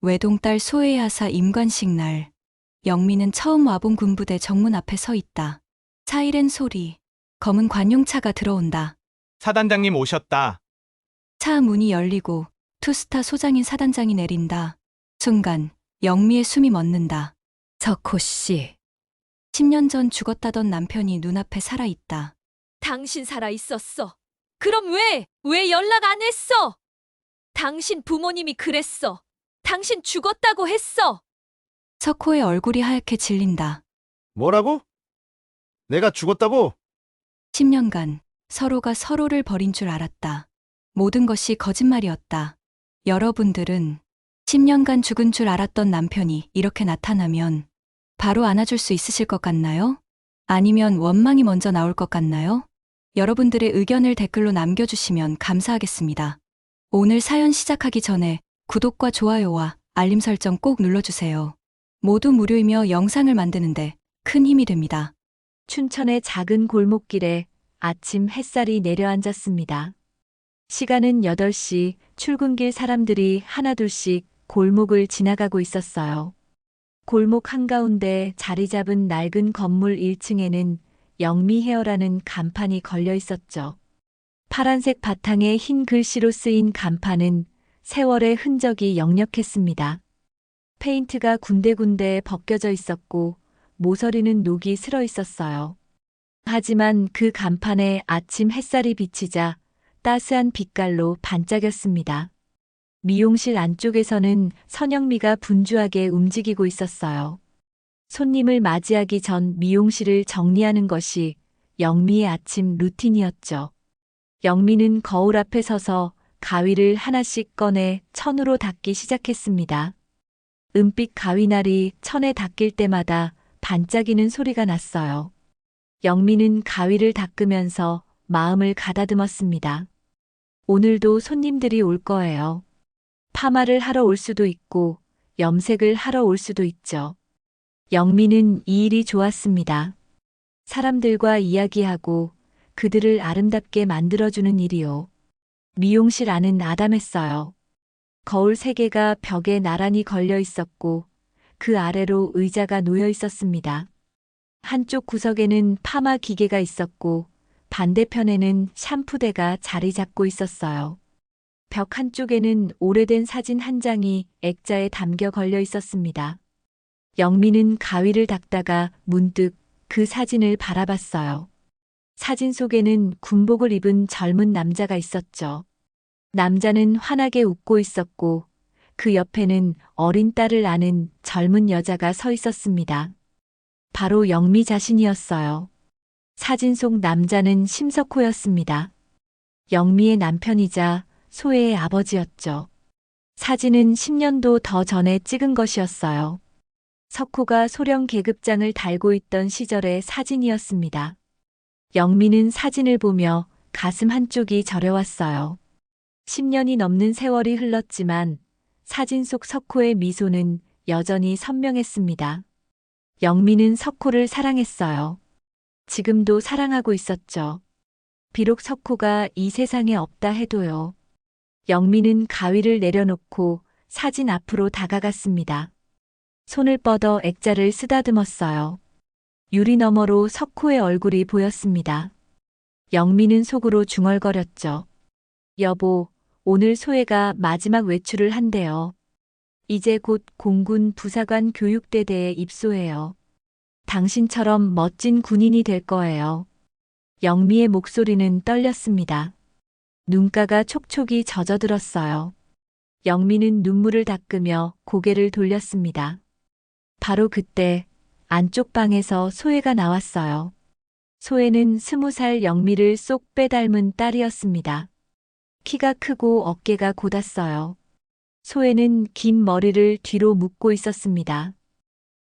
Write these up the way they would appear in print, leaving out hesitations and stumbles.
외동딸 소혜의 하사 임관식 날, 영미는 처음 와본 군부대 정문 앞에 서 있다. 사이렌 소리, 검은 관용차가 들어온다. 사단장님 오셨다. 차 문이 열리고 투스타 소장인 사단장이 내린다. 순간 영미의 숨이 멎는다. 석호 씨. 10년 전 죽었다던 남편이 눈앞에 살아있다. 당신 살아 있었어. 그럼 왜 연락 안 했어? 당신 부모님이 그랬어. 당신 죽었다고 했어. 석호의 얼굴이 하얗게 질린다. 뭐라고? 내가 죽었다고? 10년간 서로가 서로를 버린 줄 알았다. 모든 것이 거짓말이었다. 여러분들은 10년간 죽은 줄 알았던 남편이 이렇게 나타나면 바로 안아줄 수 있으실 것 같나요? 아니면 원망이 먼저 나올 것 같나요? 여러분들의 의견을 댓글로 남겨주시면 감사하겠습니다. 오늘 사연 시작하기 전에 구독과 좋아요와 알림 설정 꼭 눌러주세요. 모두 무료이며 영상을 만드는데 큰 힘이 됩니다. 춘천의 작은 골목길에 아침 햇살이 내려앉았습니다. 시간은 8시, 출근길 사람들이 하나둘씩 골목을 지나가고 있었어요. 골목 한가운데 자리 잡은 낡은 건물 1층에는 영미헤어라는 간판이 걸려 있었죠. 파란색 바탕에 흰 글씨로 쓰인 간판은 세월의 흔적이 역력했습니다. 페인트가 군데군데 벗겨져 있었고 모서리는 녹이 슬어 있었어요. 하지만 그 간판에 아침 햇살이 비치자 따스한 빛깔로 반짝였습니다. 미용실 안쪽에서는 선영미가 분주하게 움직이고 있었어요. 손님을 맞이하기 전 미용실을 정리하는 것이 영미의 아침 루틴이었죠. 영미는 거울 앞에 서서 가위를 하나씩 꺼내 천으로 닦기 시작했습니다. 은빛 가위날이 천에 닦일 때마다 반짝이는 소리가 났어요. 영미는 가위를 닦으면서 마음을 가다듬었습니다. 오늘도 손님들이 올 거예요. 파마를 하러 올 수도 있고 염색을 하러 올 수도 있죠. 영미는 이 일이 좋았습니다. 사람들과 이야기하고 그들을 아름답게 만들어주는 일이요. 미용실 안은 아담했어요. 거울 3개가 벽에 나란히 걸려 있었고 그 아래로 의자가 놓여 있었습니다. 한쪽 구석에는 파마 기계가 있었고 반대편에는 샴푸대가 자리 잡고 있었어요. 벽 한쪽에는 오래된 사진 한 장이 액자에 담겨 걸려 있었습니다. 영미는 가위를 닦다가 문득 그 사진을 바라봤어요. 사진 속에는 군복을 입은 젊은 남자가 있었죠. 남자는 환하게 웃고 있었고 그 옆에는 어린 딸을 안은 젊은 여자가 서 있었습니다. 바로 영미 자신이었어요. 사진 속 남자는 심석호였습니다. 영미의 남편이자 소혜의 아버지였죠. 사진은 10년도 더 전에 찍은 것이었어요. 석호가 소령 계급장을 달고 있던 시절의 사진이었습니다. 영미는 사진을 보며 가슴 한쪽이 저려왔어요. 10년이 넘는 세월이 흘렀지만 사진 속 석호의 미소는 여전히 선명했습니다. 영미는 석호를 사랑했어요. 지금도 사랑하고 있었죠. 비록 석호가 이 세상에 없다 해도요. 영미는 가위를 내려놓고 사진 앞으로 다가갔습니다. 손을 뻗어 액자를 쓰다듬었어요. 유리 너머로 석호의 얼굴이 보였습니다. 영미는 속으로 중얼거렸죠. 여보, 오늘 소혜가 마지막 외출을 한대요. 이제 곧 공군 부사관 교육대대에 입소해요. 당신처럼 멋진 군인이 될 거예요. 영미의 목소리는 떨렸습니다. 눈가가 촉촉이 젖어들었어요. 영미는 눈물을 닦으며 고개를 돌렸습니다. 바로 그때 안쪽 방에서 소혜가 나왔어요. 소혜는 20살 영미를 쏙 빼닮은 딸이었습니다. 키가 크고 어깨가 곧았어요. 소혜는 긴 머리를 뒤로 묶고 있었습니다.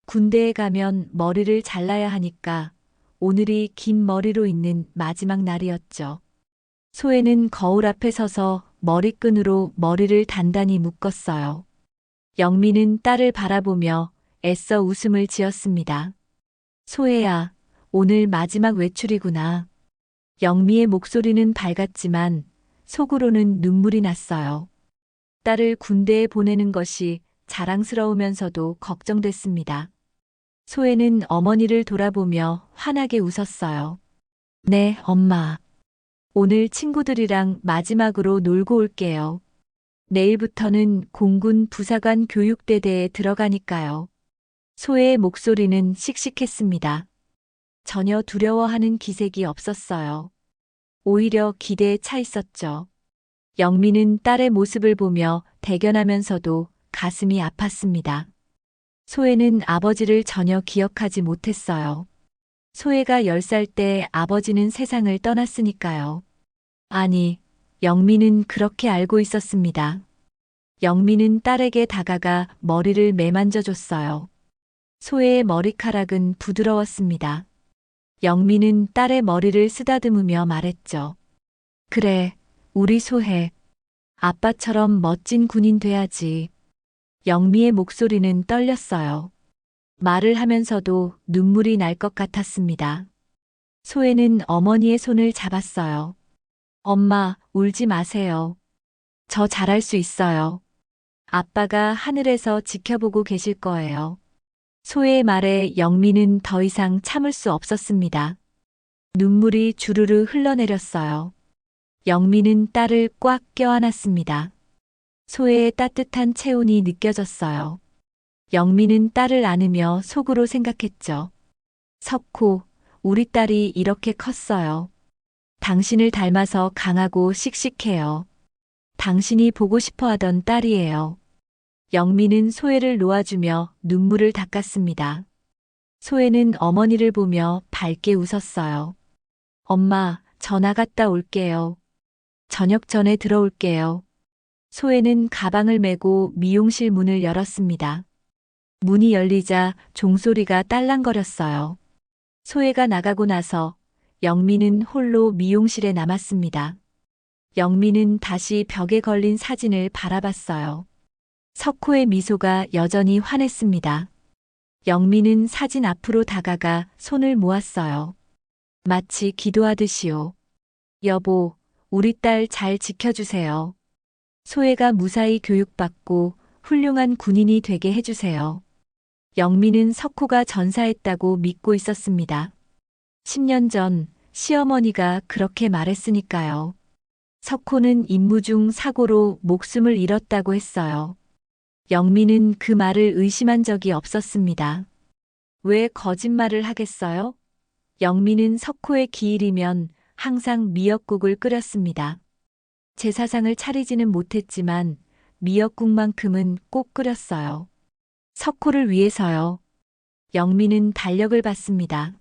군대에 가면 머리를 잘라야 하니까 오늘이 긴 머리로 있는 마지막 날이었죠. 소혜는 거울 앞에 서서 머리끈으로 머리를 단단히 묶었어요. 영미는 딸을 바라보며 애써 웃음을 지었습니다. 소혜야, 오늘 마지막 외출이구나. 영미의 목소리는 밝았지만 속으로는 눈물이 났어요. 딸을 군대에 보내는 것이 자랑스러우면서도 걱정됐습니다. 소혜는 어머니를 돌아보며 환하게 웃었어요. 네, 엄마. 오늘 친구들이랑 마지막으로 놀고 올게요. 내일부터는 공군 부사관 교육대대에 들어가니까요. 소혜의 목소리는 씩씩했습니다. 전혀 두려워하는 기색이 없었어요. 오히려 기대에 차 있었죠. 영미는 딸의 모습을 보며 대견하면서도 가슴이 아팠습니다. 소혜는 아버지를 전혀 기억하지 못했어요. 소혜가 10살 때 아버지는 세상을 떠났으니까요. 아니, 영미는 그렇게 알고 있었습니다. 영미는 딸에게 다가가 머리를 매만져줬어요. 소혜의 머리카락은 부드러웠습니다. 영미는 딸의 머리를 쓰다듬으며 말했죠. 그래, 우리 소혜. 아빠처럼 멋진 군인 돼야지. 영미의 목소리는 떨렸어요. 말을 하면서도 눈물이 날 것 같았습니다. 소혜는 어머니의 손을 잡았어요. 엄마, 울지 마세요. 저 잘할 수 있어요. 아빠가 하늘에서 지켜보고 계실 거예요. 소혜의 말에 영미는 더 이상 참을 수 없었습니다. 눈물이 주르르 흘러내렸어요. 영미는 딸을 꽉 껴안았습니다. 소혜의 따뜻한 체온이 느껴졌어요. 영미는 딸을 안으며 속으로 생각했죠. 석호, 우리 딸이 이렇게 컸어요. 당신을 닮아서 강하고 씩씩해요. 당신이 보고 싶어 하던 딸이에요. 영미는 소혜를 놓아주며 눈물을 닦았습니다. 소혜는 어머니를 보며 밝게 웃었어요. 엄마, 저 나갔다 올게요. 저녁 전에 들어올게요. 소혜는 가방을 메고 미용실 문을 열었습니다. 문이 열리자 종소리가 딸랑거렸어요. 소혜가 나가고 나서 영미는 홀로 미용실에 남았습니다. 영미는 다시 벽에 걸린 사진을 바라봤어요. 석호의 미소가 여전히 환했습니다. 영미는 사진 앞으로 다가가 손을 모았어요. 마치 기도하듯이요. 여보, 우리 딸 잘 지켜주세요. 소혜가 무사히 교육받고 훌륭한 군인이 되게 해주세요. 영미는 석호가 전사했다고 믿고 있었습니다. 10년 전 시어머니가 그렇게 말했으니까요. 석호는 임무 중 사고로 목숨을 잃었다고 했어요. 영미는 그 말을 의심한 적이 없었습니다. 왜 거짓말을 하겠어요? 영미는 석호의 기일이면 항상 미역국을 끓였습니다. 제사상을 차리지는 못했지만 미역국만큼은 꼭 끓였어요. 석호를 위해서요. 영미는 달력을 봤습니다.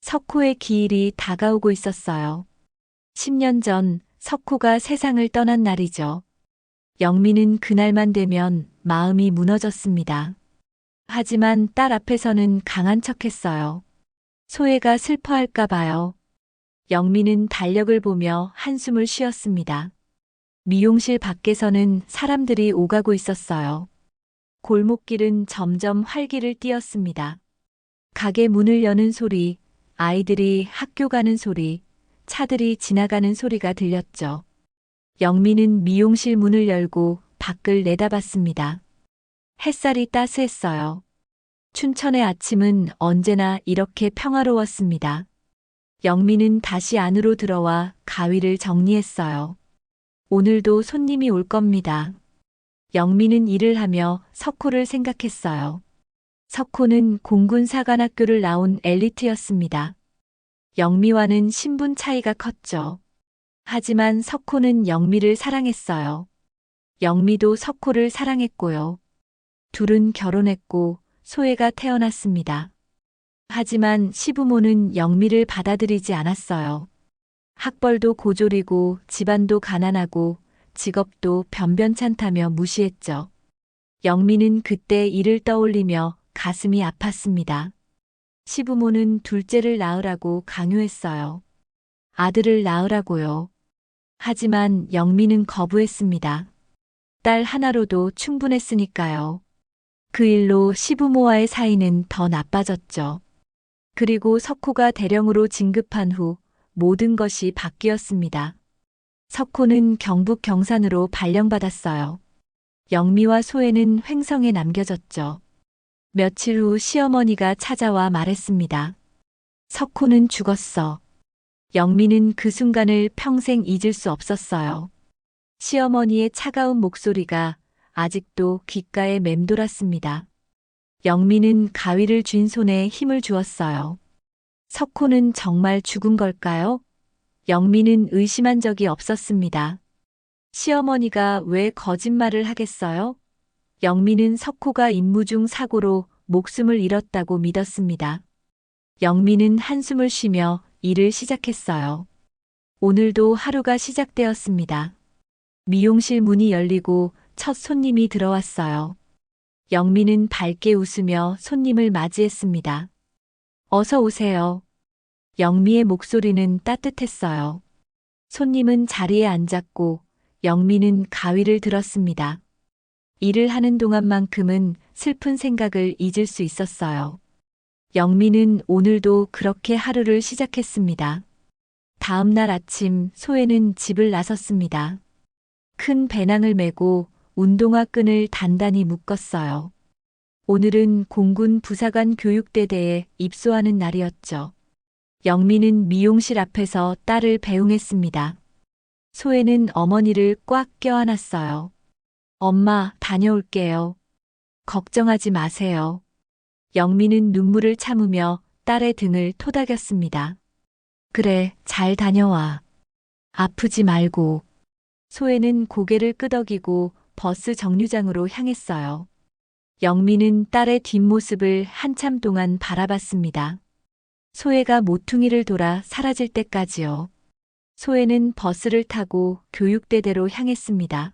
석호의 기일이 다가오고 있었어요. 10년 전 석호가 세상을 떠난 날이죠. 영미는 그날만 되면 마음이 무너졌습니다. 하지만 딸 앞에서는 강한 척했어요. 소혜가 슬퍼할까 봐요. 영미는 달력을 보며 한숨을 쉬었습니다. 미용실 밖에서는 사람들이 오가고 있었어요. 골목길은 점점 활기를 띠었습니다. 가게 문을 여는 소리, 아이들이 학교 가는 소리, 차들이 지나가는 소리가 들렸죠. 영미는 미용실 문을 열고 밖을 내다봤습니다. 햇살이 따스했어요. 춘천의 아침은 언제나 이렇게 평화로웠습니다. 영미는 다시 안으로 들어와 가위를 정리했어요. 오늘도 손님이 올 겁니다. 영미는 일을 하며 석호를 생각했어요. 석호는 공군사관학교를 나온 엘리트였습니다. 영미와는 신분 차이가 컸죠. 하지만 석호는 영미를 사랑했어요. 영미도 석호를 사랑했고요. 둘은 결혼했고 소혜가 태어났습니다. 하지만 시부모는 영미를 받아들이지 않았어요. 학벌도 고졸이고 집안도 가난하고 직업도 변변찮다며 무시했죠. 영미는 그때 일을 떠올리며 가슴이 아팠습니다. 시부모는 둘째를 낳으라고 강요했어요. 아들을 낳으라고요. 하지만 영미는 거부했습니다. 딸 하나로도 충분했으니까요. 그 일로 시부모와의 사이는 더 나빠졌죠. 그리고 석호가 대령으로 진급한 후 모든 것이 바뀌었습니다. 석호는 경북 경산으로 발령받았어요. 영미와 소혜는 횡성에 남겨졌죠. 며칠 후 시어머니가 찾아와 말했습니다. 석호는 죽었어. 영미는 그 순간을 평생 잊을 수 없었어요. 시어머니의 차가운 목소리가 아직도 귓가에 맴돌았습니다. 영미는 가위를 쥔 손에 힘을 주었어요. 석호는 정말 죽은 걸까요? 영미는 의심한 적이 없었습니다. 시어머니가 왜 거짓말을 하겠어요? 영미는 석호가 임무 중 사고로 목숨을 잃었다고 믿었습니다. 영미는 한숨을 쉬며 일을 시작했어요. 오늘도 하루가 시작되었습니다. 미용실 문이 열리고 첫 손님이 들어왔어요. 영미는 밝게 웃으며 손님을 맞이했습니다. 어서 오세요. 영미의 목소리는 따뜻했어요. 손님은 자리에 앉았고 영미는 가위를 들었습니다. 일을 하는 동안만큼은 슬픈 생각을 잊을 수 있었어요. 영미는 오늘도 그렇게 하루를 시작했습니다. 다음 날 아침 소혜는 집을 나섰습니다. 큰 배낭을 메고 운동화 끈을 단단히 묶었어요. 오늘은 공군 부사관 교육대대에 입소하는 날이었죠. 영미는 미용실 앞에서 딸을 배웅했습니다. 소혜는 어머니를 꽉 껴안았어요. 엄마, 다녀올게요. 걱정하지 마세요. 영미는 눈물을 참으며 딸의 등을 토닥였습니다. 그래, 잘 다녀와. 아프지 말고. 소혜는 고개를 끄덕이고 버스 정류장으로 향했어요. 영미는 딸의 뒷모습을 한참 동안 바라봤습니다. 소혜가 모퉁이를 돌아 사라질 때까지요. 소혜는 버스를 타고 교육대대로 향했습니다.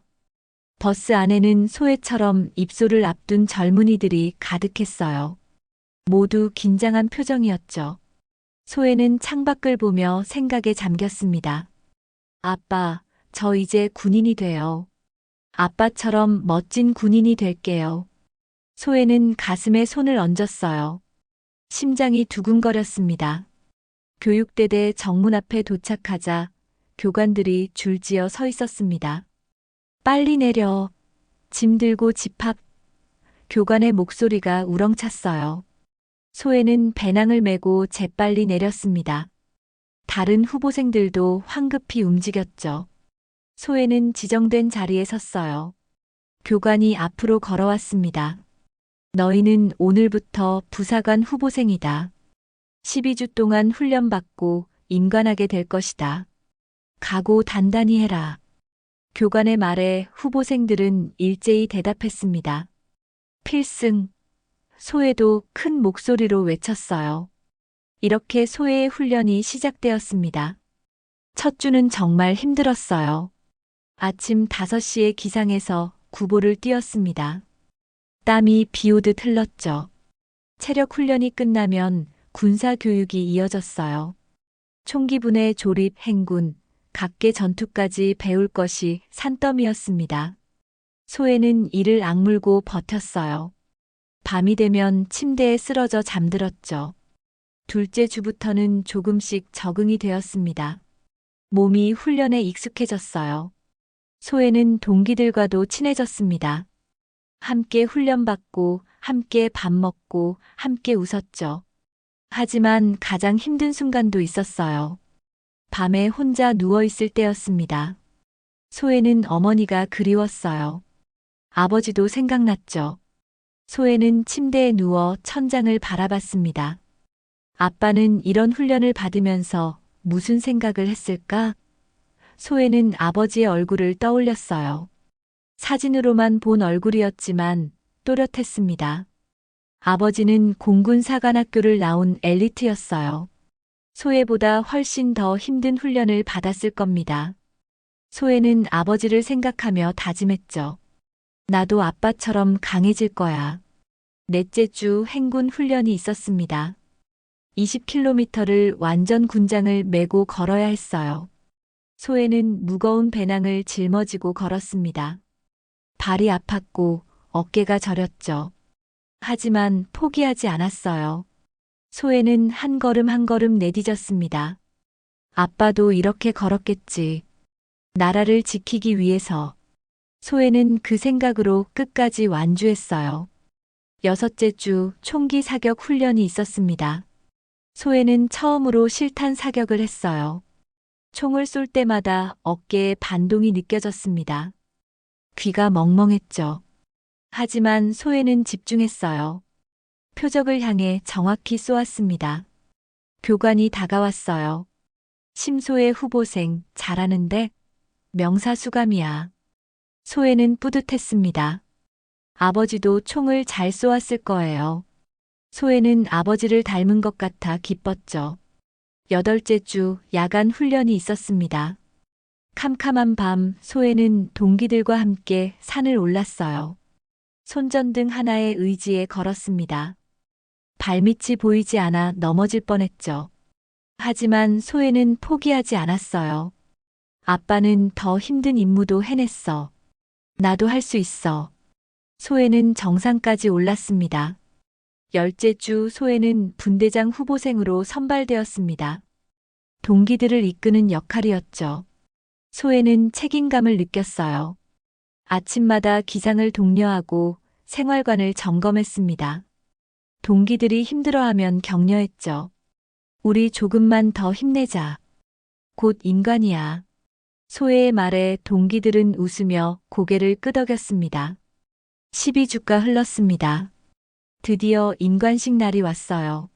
버스 안에는 소혜처럼 입소를 앞둔 젊은이들이 가득했어요. 모두 긴장한 표정이었죠. 소혜는 창밖을 보며 생각에 잠겼습니다. 아빠, 저 이제 군인이 돼요. 아빠처럼 멋진 군인이 될게요. 소혜는 가슴에 손을 얹었어요. 심장이 두근거렸습니다. 교육대대 정문 앞에 도착하자 교관들이 줄지어 서 있었습니다. 빨리 내려. 짐 들고 집합. 교관의 목소리가 우렁찼어요. 소혜는 배낭을 메고 재빨리 내렸습니다. 다른 후보생들도 황급히 움직였죠. 소혜는 지정된 자리에 섰어요. 교관이 앞으로 걸어왔습니다. 너희는 오늘부터 부사관 후보생이다. 12주 동안 훈련받고 임관하게 될 것이다. 각오 단단히 해라. 교관의 말에 후보생들은 일제히 대답했습니다. 필승. 소혜도 큰 목소리로 외쳤어요. 이렇게 소혜의 훈련이 시작되었습니다. 첫 주는 정말 힘들었어요. 아침 5시에 기상해서 구보를 뛰었습니다. 땀이 비오듯 흘렀죠. 체력 훈련이 끝나면 군사 교육이 이어졌어요. 총기분해 조립 행군, 각계 전투까지 배울 것이 산더미였습니다. 소혜는 이를 악물고 버텼어요. 밤이 되면 침대에 쓰러져 잠들었죠. 둘째 주부터는 조금씩 적응이 되었습니다. 몸이 훈련에 익숙해졌어요. 소혜는 동기들과도 친해졌습니다. 함께 훈련받고, 함께 밥 먹고, 함께 웃었죠. 하지만 가장 힘든 순간도 있었어요. 밤에 혼자 누워있을 때였습니다. 소혜는 어머니가 그리웠어요. 아버지도 생각났죠. 소혜는 침대에 누워 천장을 바라봤습니다. 아빠는 이런 훈련을 받으면서 무슨 생각을 했을까? 소혜는 아버지의 얼굴을 떠올렸어요. 사진으로만 본 얼굴이었지만 또렷했습니다. 아버지는 공군사관학교를 나온 엘리트였어요. 소혜보다 훨씬 더 힘든 훈련을 받았을 겁니다. 소혜는 아버지를 생각하며 다짐했죠. 나도 아빠처럼 강해질 거야. 넷째 주 행군 훈련이 있었습니다. 20km를 완전 군장을 메고 걸어야 했어요. 소혜는 무거운 배낭을 짊어지고 걸었습니다. 발이 아팠고 어깨가 저렸죠. 하지만 포기하지 않았어요. 소혜는 한 걸음 한 걸음 내디뎠습니다. 아빠도 이렇게 걸었겠지. 나라를 지키기 위해서. 소혜는 그 생각으로 끝까지 완주했어요. 여섯째 주 총기 사격 훈련이 있었습니다. 소혜는 처음으로 실탄 사격을 했어요. 총을 쏠 때마다 어깨에 반동이 느껴졌습니다. 귀가 멍멍했죠. 하지만 소혜는 집중했어요. 표적을 향해 정확히 쏘았습니다. 교관이 다가왔어요. 심소의 후보생, 잘하는데? 명사수감이야. 소혜는 뿌듯했습니다. 아버지도 총을 잘 쏘았을 거예요. 소혜는 아버지를 닮은 것 같아 기뻤죠. 여덟째 주 야간 훈련이 있었습니다. 캄캄한 밤 소혜는 동기들과 함께 산을 올랐어요. 손전등 하나에 의지해 걸었습니다. 발밑이 보이지 않아 넘어질 뻔했죠. 하지만 소혜는 포기하지 않았어요. 아빠는 더 힘든 임무도 해냈어. 나도 할 수 있어. 소혜는 정상까지 올랐습니다. 열째 주 소혜는 분대장 후보생으로 선발되었습니다. 동기들을 이끄는 역할이었죠. 소혜는 책임감을 느꼈어요. 아침마다 기상을 독려하고 생활관을 점검했습니다. 동기들이 힘들어하면 격려했죠. 우리 조금만 더 힘내자. 곧 인간이야. 소혜의 말에 동기들은 웃으며 고개를 끄덕였습니다. 12주가 흘렀습니다. 드디어 인관식 날이 왔어요.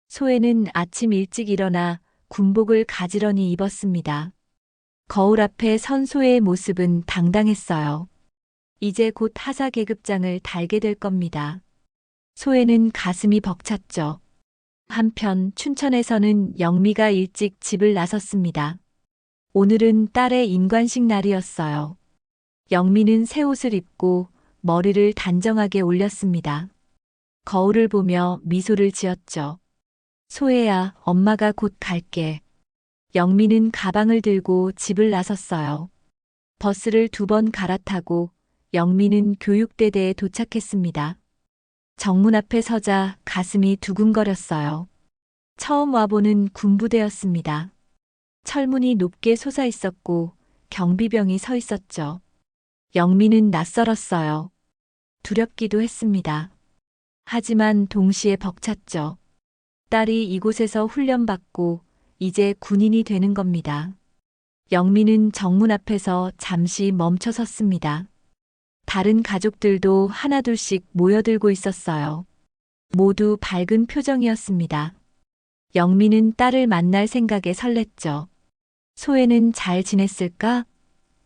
소혜는 아침 일찍 일어나 군복을 가지런히 입었습니다. 거울 앞에 선 소혜의 모습은 당당했어요. 이제 곧 하사 계급장을 달게 될 겁니다. 소혜는 가슴이 벅찼죠. 한편 춘천에서는 영미가 일찍 집을 나섰습니다. 오늘은 딸의 인관식 날이었어요. 영미는 새 옷을 입고 머리를 단정하게 올렸습니다. 거울을 보며 미소를 지었죠. 소혜야, 엄마가 곧 갈게. 영미는 가방을 들고 집을 나섰어요. 버스를 2번 갈아타고 영미는 교육대대에 도착했습니다. 정문 앞에 서자 가슴이 두근거렸어요. 처음 와보는 군부대였습니다. 철문이 높게 솟아 있었고 경비병이 서 있었죠. 영미는 낯설었어요. 두렵기도 했습니다. 하지만 동시에 벅찼죠. 딸이 이곳에서 훈련받고 이제 군인이 되는 겁니다. 영미는 정문 앞에서 잠시 멈춰 섰습니다. 다른 가족들도 하나둘씩 모여들고 있었어요. 모두 밝은 표정이었습니다. 영미는 딸을 만날 생각에 설렜죠. 소혜는 잘 지냈을까?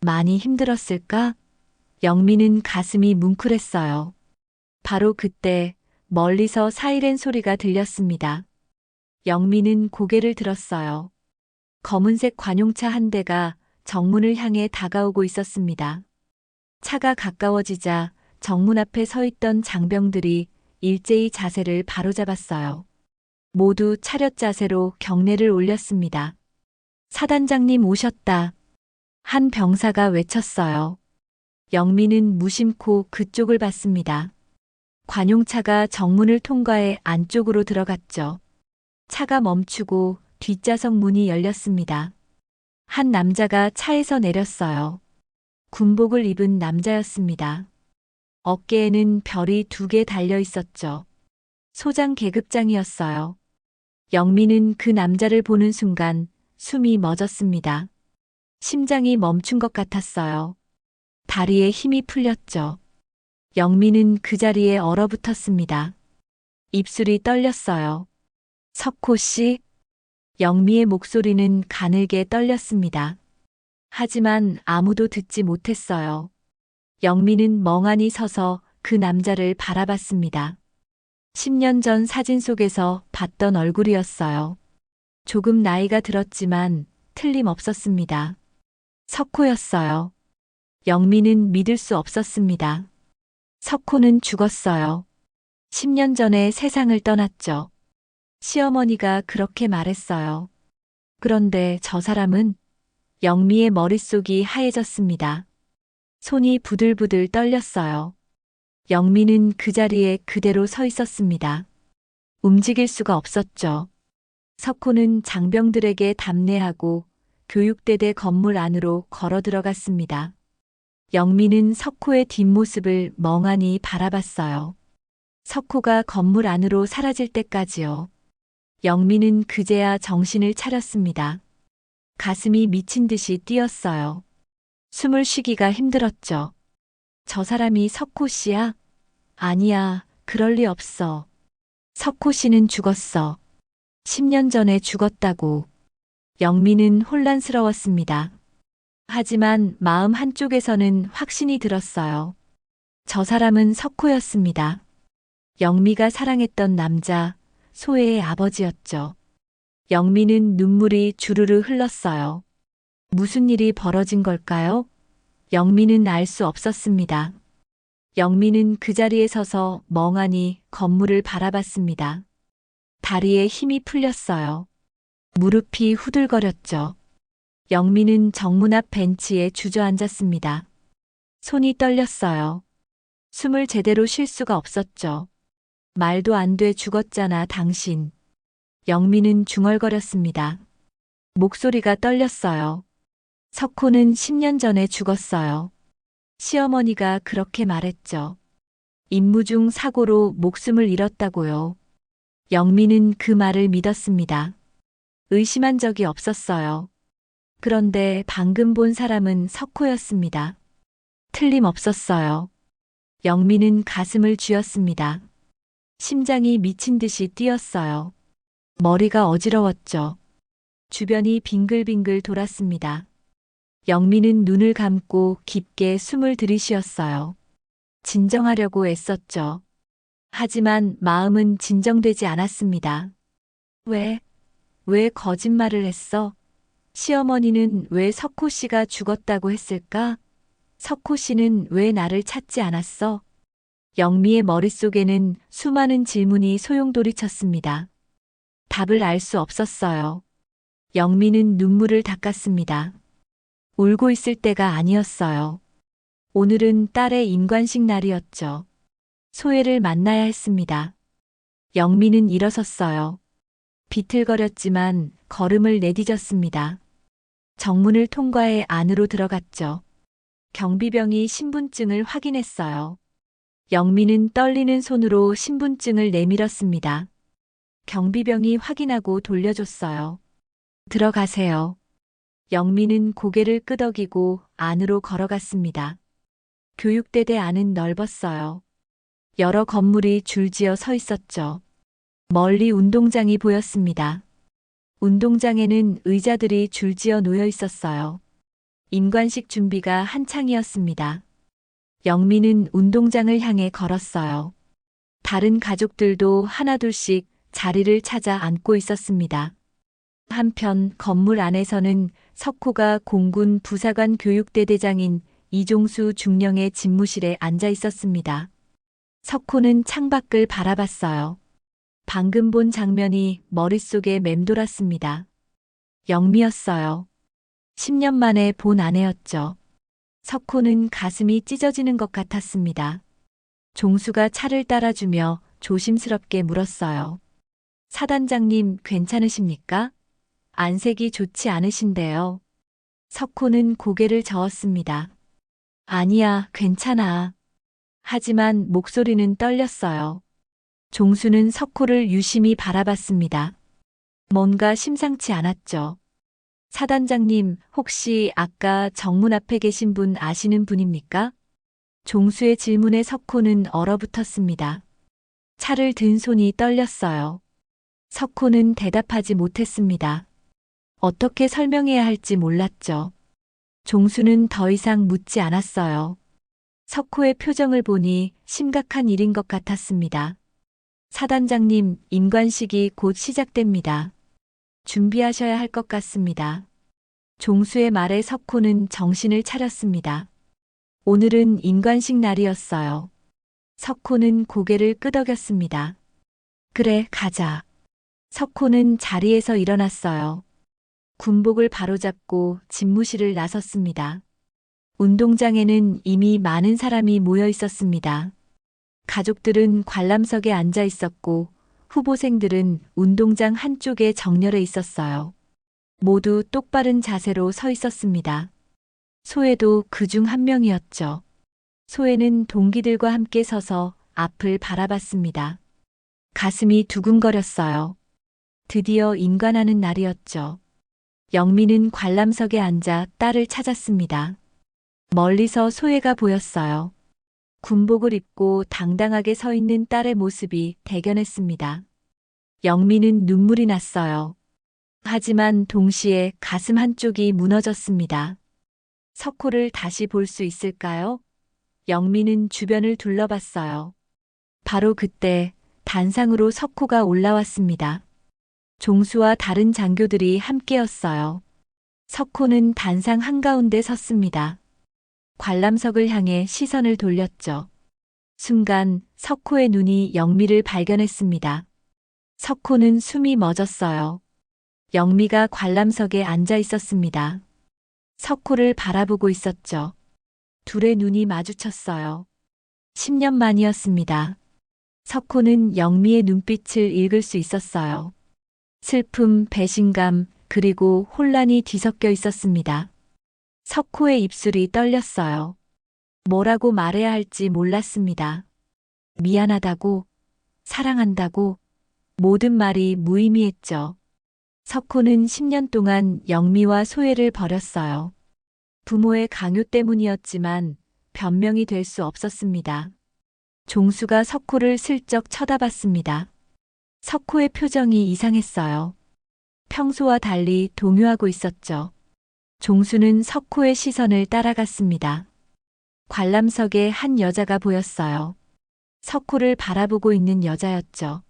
많이 힘들었을까? 영미는 가슴이 뭉클했어요. 바로 그때 멀리서 사이렌 소리가 들렸습니다. 영미는 고개를 들었어요. 검은색 관용차 한 대가 정문을 향해 다가오고 있었습니다. 차가 가까워지자 정문 앞에 서 있던 장병들이 일제히 자세를 바로잡았어요. 모두 차렷 자세로 경례를 올렸습니다. 사단장님 오셨다. 한 병사가 외쳤어요. 영미는 무심코 그쪽을 봤습니다. 관용차가 정문을 통과해 안쪽으로 들어갔죠. 차가 멈추고 뒷좌석 문이 열렸습니다. 한 남자가 차에서 내렸어요. 군복을 입은 남자였습니다. 어깨에는 별이 2개 달려 있었죠. 소장 계급장이었어요. 영미는 그 남자를 보는 순간 숨이 멎었습니다. 심장이 멈춘 것 같았어요. 다리에 힘이 풀렸죠. 영미는 그 자리에 얼어붙었습니다. 입술이 떨렸어요. 석호 씨? 영미의 목소리는 가늘게 떨렸습니다. 하지만 아무도 듣지 못했어요. 영미는 멍하니 서서 그 남자를 바라봤습니다. 10년 전 사진 속에서 봤던 얼굴이었어요. 조금 나이가 들었지만 틀림없었습니다. 석호였어요. 영미는 믿을 수 없었습니다. 석호는 죽었어요. 10년 전에 세상을 떠났죠. 시어머니가 그렇게 말했어요. 그런데 저 사람은 영미의 머릿속이 하얘졌습니다. 손이 부들부들 떨렸어요. 영미는 그 자리에 그대로 서 있었습니다. 움직일 수가 없었죠. 석호는 장병들에게 답례하고 교육대대 건물 안으로 걸어 들어갔습니다. 영민은 석호의 뒷모습을 멍하니 바라봤어요. 석호가 건물 안으로 사라질 때까지요. 영민은 그제야 정신을 차렸습니다. 가슴이 미친 듯이 뛰었어요. 숨을 쉬기가 힘들었죠. 저 사람이 석호 씨야? 아니야, 그럴 리 없어. 석호 씨는 죽었어. 10년 전에 죽었다고. 영민은 혼란스러웠습니다. 하지만 마음 한쪽에서는 확신이 들었어요. 저 사람은 석호였습니다. 영미가 사랑했던 남자, 소혜의 아버지였죠. 영미는 눈물이 주르르 흘렀어요. 무슨 일이 벌어진 걸까요? 영미는 알 수 없었습니다. 영미는 그 자리에 서서 멍하니 건물을 바라봤습니다. 다리에 힘이 풀렸어요. 무릎이 후들거렸죠. 영미는 정문 앞 벤치에 주저앉았습니다. 손이 떨렸어요. 숨을 제대로 쉴 수가 없었죠. 말도 안 돼 죽었잖아, 당신. 영미는 중얼거렸습니다. 목소리가 떨렸어요. 석호는 10년 전에 죽었어요. 시어머니가 그렇게 말했죠. 임무중 사고로 목숨을 잃었다고요. 영미는 그 말을 믿었습니다. 의심한 적이 없었어요. 그런데 방금 본 사람은 석호였습니다. 틀림없었어요. 영미는 가슴을 쥐었습니다. 심장이 미친 듯이 뛰었어요. 머리가 어지러웠죠. 주변이 빙글빙글 돌았습니다. 영미는 눈을 감고 깊게 숨을 들이쉬었어요. 진정하려고 애썼죠. 하지만 마음은 진정되지 않았습니다. 왜 거짓말을 했어? 시어머니는 왜 석호 씨가 죽었다고 했을까? 석호 씨는 왜 나를 찾지 않았어? 영미의 머릿속에는 수많은 질문이 소용돌이쳤습니다. 답을 알 수 없었어요. 영미는 눈물을 닦았습니다. 울고 있을 때가 아니었어요. 오늘은 딸의 임관식 날이었죠. 소혜를 만나야 했습니다. 영미는 일어섰어요. 비틀거렸지만 걸음을 내디뎠습니다. 정문을 통과해 안으로 들어갔죠. 경비병이 신분증을 확인했어요. 영미는 떨리는 손으로 신분증을 내밀었습니다. 경비병이 확인하고 돌려줬어요. 들어가세요. 영미는 고개를 끄덕이고 안으로 걸어갔습니다. 교육대대 안은 넓었어요. 여러 건물이 줄지어 서 있었죠. 멀리 운동장이 보였습니다. 운동장에는 의자들이 줄지어 놓여 있었어요. 임관식 준비가 한창이었습니다. 영미는 운동장을 향해 걸었어요. 다른 가족들도 하나둘씩 자리를 찾아 앉고 있었습니다. 한편 건물 안에서는 석호가 공군 부사관 교육대대장인 이종수 중령의 집무실에 앉아 있었습니다. 석호는 창밖을 바라봤어요. 방금 본 장면이 머릿속에 맴돌았습니다. 영미였어요. 10년 만에 본 아내였죠. 석호는 가슴이 찢어지는 것 같았습니다. 종수가 차를 따라주며 조심스럽게 물었어요. 사단장님 괜찮으십니까? 안색이 좋지 않으신데요. 석호는 고개를 저었습니다. 아니야, 괜찮아. 하지만 목소리는 떨렸어요. 종수는 석호를 유심히 바라봤습니다. 뭔가 심상치 않았죠. 사단장님, 혹시 아까 정문 앞에 계신 분 아시는 분입니까? 종수의 질문에 석호는 얼어붙었습니다. 차를 든 손이 떨렸어요. 석호는 대답하지 못했습니다. 어떻게 설명해야 할지 몰랐죠. 종수는 더 이상 묻지 않았어요. 석호의 표정을 보니 심각한 일인 것 같았습니다. 사단장님, 임관식이 곧 시작됩니다. 준비하셔야 할 것 같습니다. 종수의 말에 석호는 정신을 차렸습니다. 오늘은 임관식 날이었어요. 석호는 고개를 끄덕였습니다. 그래, 가자. 석호는 자리에서 일어났어요. 군복을 바로잡고 집무실을 나섰습니다. 운동장에는 이미 많은 사람이 모여 있었습니다. 가족들은 관람석에 앉아 있었고 후보생들은 운동장 한쪽에 정렬해 있었어요. 모두 똑바른 자세로 서 있었습니다. 소혜도 그 중 한 명이었죠. 소혜는 동기들과 함께 서서 앞을 바라봤습니다. 가슴이 두근거렸어요. 드디어 임관하는 날이었죠. 영미는 관람석에 앉아 딸을 찾았습니다. 멀리서 소혜가 보였어요. 군복을 입고 당당하게 서 있는 딸의 모습이 대견했습니다. 영미는 눈물이 났어요. 하지만 동시에 가슴 한쪽이 무너졌습니다. 석호를 다시 볼 수 있을까요? 영미는 주변을 둘러봤어요. 바로 그때 단상으로 석호가 올라왔습니다. 종수와 다른 장교들이 함께였어요. 석호는 단상 한가운데 섰습니다. 관람석을 향해 시선을 돌렸죠. 순간 석호의 눈이 영미를 발견했습니다. 석호는 숨이 멎었어요. 영미가 관람석에 앉아 있었습니다. 석호를 바라보고 있었죠. 둘의 눈이 마주쳤어요. 10년 만이었습니다. 석호는 영미의 눈빛을 읽을 수 있었어요. 슬픔, 배신감, 그리고 혼란이 뒤섞여 있었습니다. 석호의 입술이 떨렸어요. 뭐라고 말해야 할지 몰랐습니다. 미안하다고, 사랑한다고, 모든 말이 무의미했죠. 석호는 10년 동안 영미와 소혜를 버렸어요. 부모의 강요 때문이었지만 변명이 될 수 없었습니다. 종수가 석호를 슬쩍 쳐다봤습니다. 석호의 표정이 이상했어요. 평소와 달리 동요하고 있었죠. 종수는 석호의 시선을 따라갔습니다. 관람석에 한 여자가 보였어요. 석호를 바라보고 있는 여자였죠.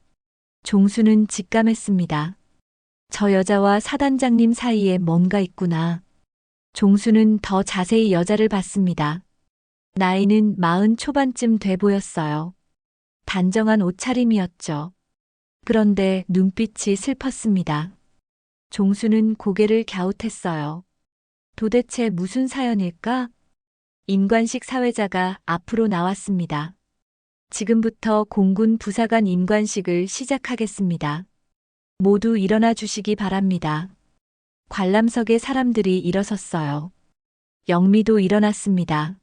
종수는 직감했습니다. 저 여자와 사단장님 사이에 뭔가 있구나. 종수는 더 자세히 여자를 봤습니다. 나이는 40 초반쯤 돼 보였어요. 단정한 옷차림이었죠. 그런데 눈빛이 슬펐습니다. 종수는 고개를 갸웃했어요. 도대체 무슨 사연일까? 임관식 사회자가 앞으로 나왔습니다. 지금부터 공군 부사관 임관식을 시작하겠습니다. 모두 일어나 주시기 바랍니다. 관람석에 사람들이 일어섰어요. 영미도 일어났습니다.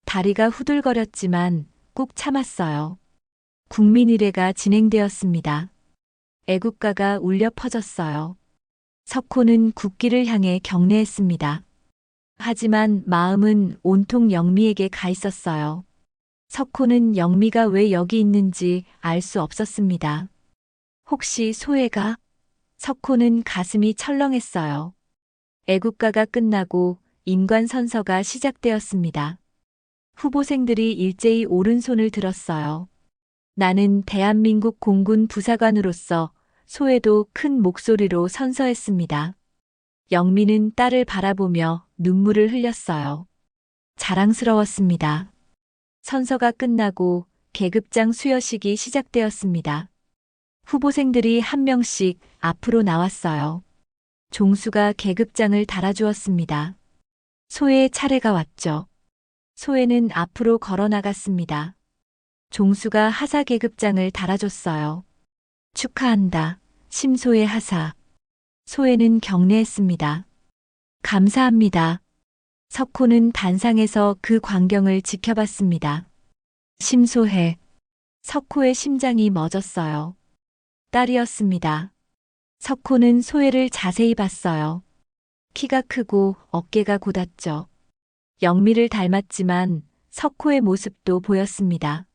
다리가 후들거렸지만 꾹 참았어요. 국민의례가 진행되었습니다. 애국가가 울려 퍼졌어요. 석호는 국기를 향해 경례했습니다. 하지만 마음은 온통 영미에게 가 있었어요. 석호는 영미가 왜 여기 있는지 알 수 없었습니다. 혹시 소혜가? 석호는 가슴이 철렁했어요. 애국가가 끝나고 임관 선서가 시작되었습니다. 후보생들이 일제히 오른손을 들었어요. 나는 대한민국 공군 부사관으로서 소혜도 큰 목소리로 선서했습니다. 영미는 딸을 바라보며 눈물을 흘렸어요. 자랑스러웠습니다. 선서가 끝나고 계급장 수여식이 시작되었습니다. 후보생들이 한 명씩 앞으로 나왔어요. 종수가 계급장을 달아주었습니다. 소혜의 차례가 왔죠. 소혜는 앞으로 걸어 나갔습니다. 종수가 하사 계급장을 달아줬어요. 축하한다, 심소혜 하사. 소혜는 경례했습니다. 감사합니다. 석호는 단상에서 그 광경을 지켜봤습니다. 심소혜. 석호의 심장이 멎었어요. 딸이었습니다. 석호는 소혜를 자세히 봤어요. 키가 크고 어깨가 곧았죠. 영미를 닮았지만 석호의 모습도 보였습니다.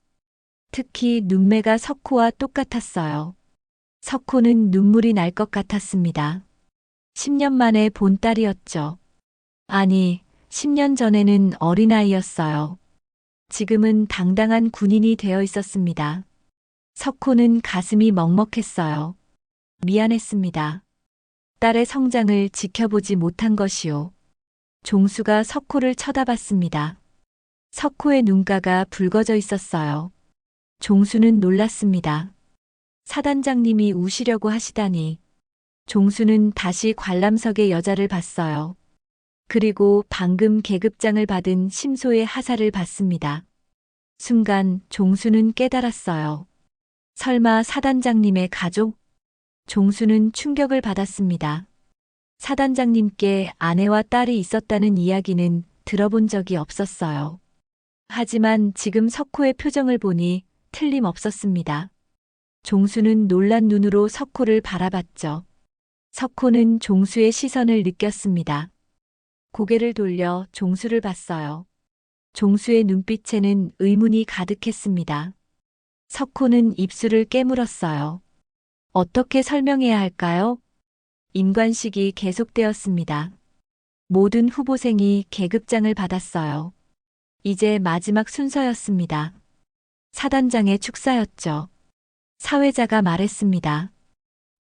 특히 눈매가 석호와 똑같았어요. 석호는 눈물이 날 것 같았습니다. 10년 만에 본 딸이었죠. 아니, 10년 전에는 어린아이였어요. 지금은 당당한 군인이 되어 있었습니다. 석호는 가슴이 먹먹했어요. 미안했습니다. 딸의 성장을 지켜보지 못한 것이요. 종수가 석호를 쳐다봤습니다. 석호의 눈가가 붉어져 있었어요. 종수는 놀랐습니다. 사단장님이 우시려고 하시다니. 종수는 다시 관람석의 여자를 봤어요. 그리고 방금 계급장을 받은 심소의 하사를 봤습니다. 순간 종수는 깨달았어요. 설마 사단장님의 가족? 종수는 충격을 받았습니다. 사단장님께 아내와 딸이 있었다는 이야기는 들어본 적이 없었어요. 하지만 지금 석호의 표정을 보니 틀림없었습니다. 종수는 놀란 눈으로 석호를 바라봤죠. 석호는 종수의 시선을 느꼈습니다. 고개를 돌려 종수를 봤어요. 종수의 눈빛에는 의문이 가득했습니다. 석호는 입술을 깨물었어요. 어떻게 설명해야 할까요? 임관식이 계속되었습니다. 모든 후보생이 계급장을 받았어요. 이제 마지막 순서였습니다. 사단장의 축사였죠. 사회자가 말했습니다.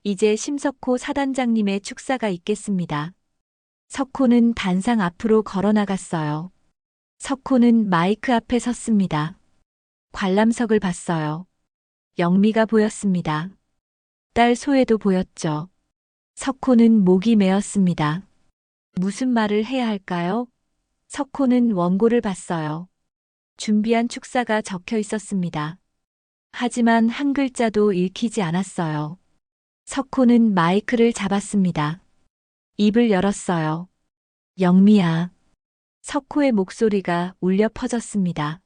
이제 심석호 사단장님의 축사가 있겠습니다. 석호는 단상 앞으로 걸어나갔어요. 석호는 마이크 앞에 섰습니다. 관람석을 봤어요. 영미가 보였습니다. 딸 소혜도 보였죠. 석호는 목이 메었습니다. 무슨 말을 해야 할까요? 석호는 원고를 봤어요. 준비한 축사가 적혀 있었습니다. 하지만 한 글자도 읽히지 않았어요. 석호는 마이크를 잡았습니다. 입을 열었어요. 영미야. 석호의 목소리가 울려 퍼졌습니다.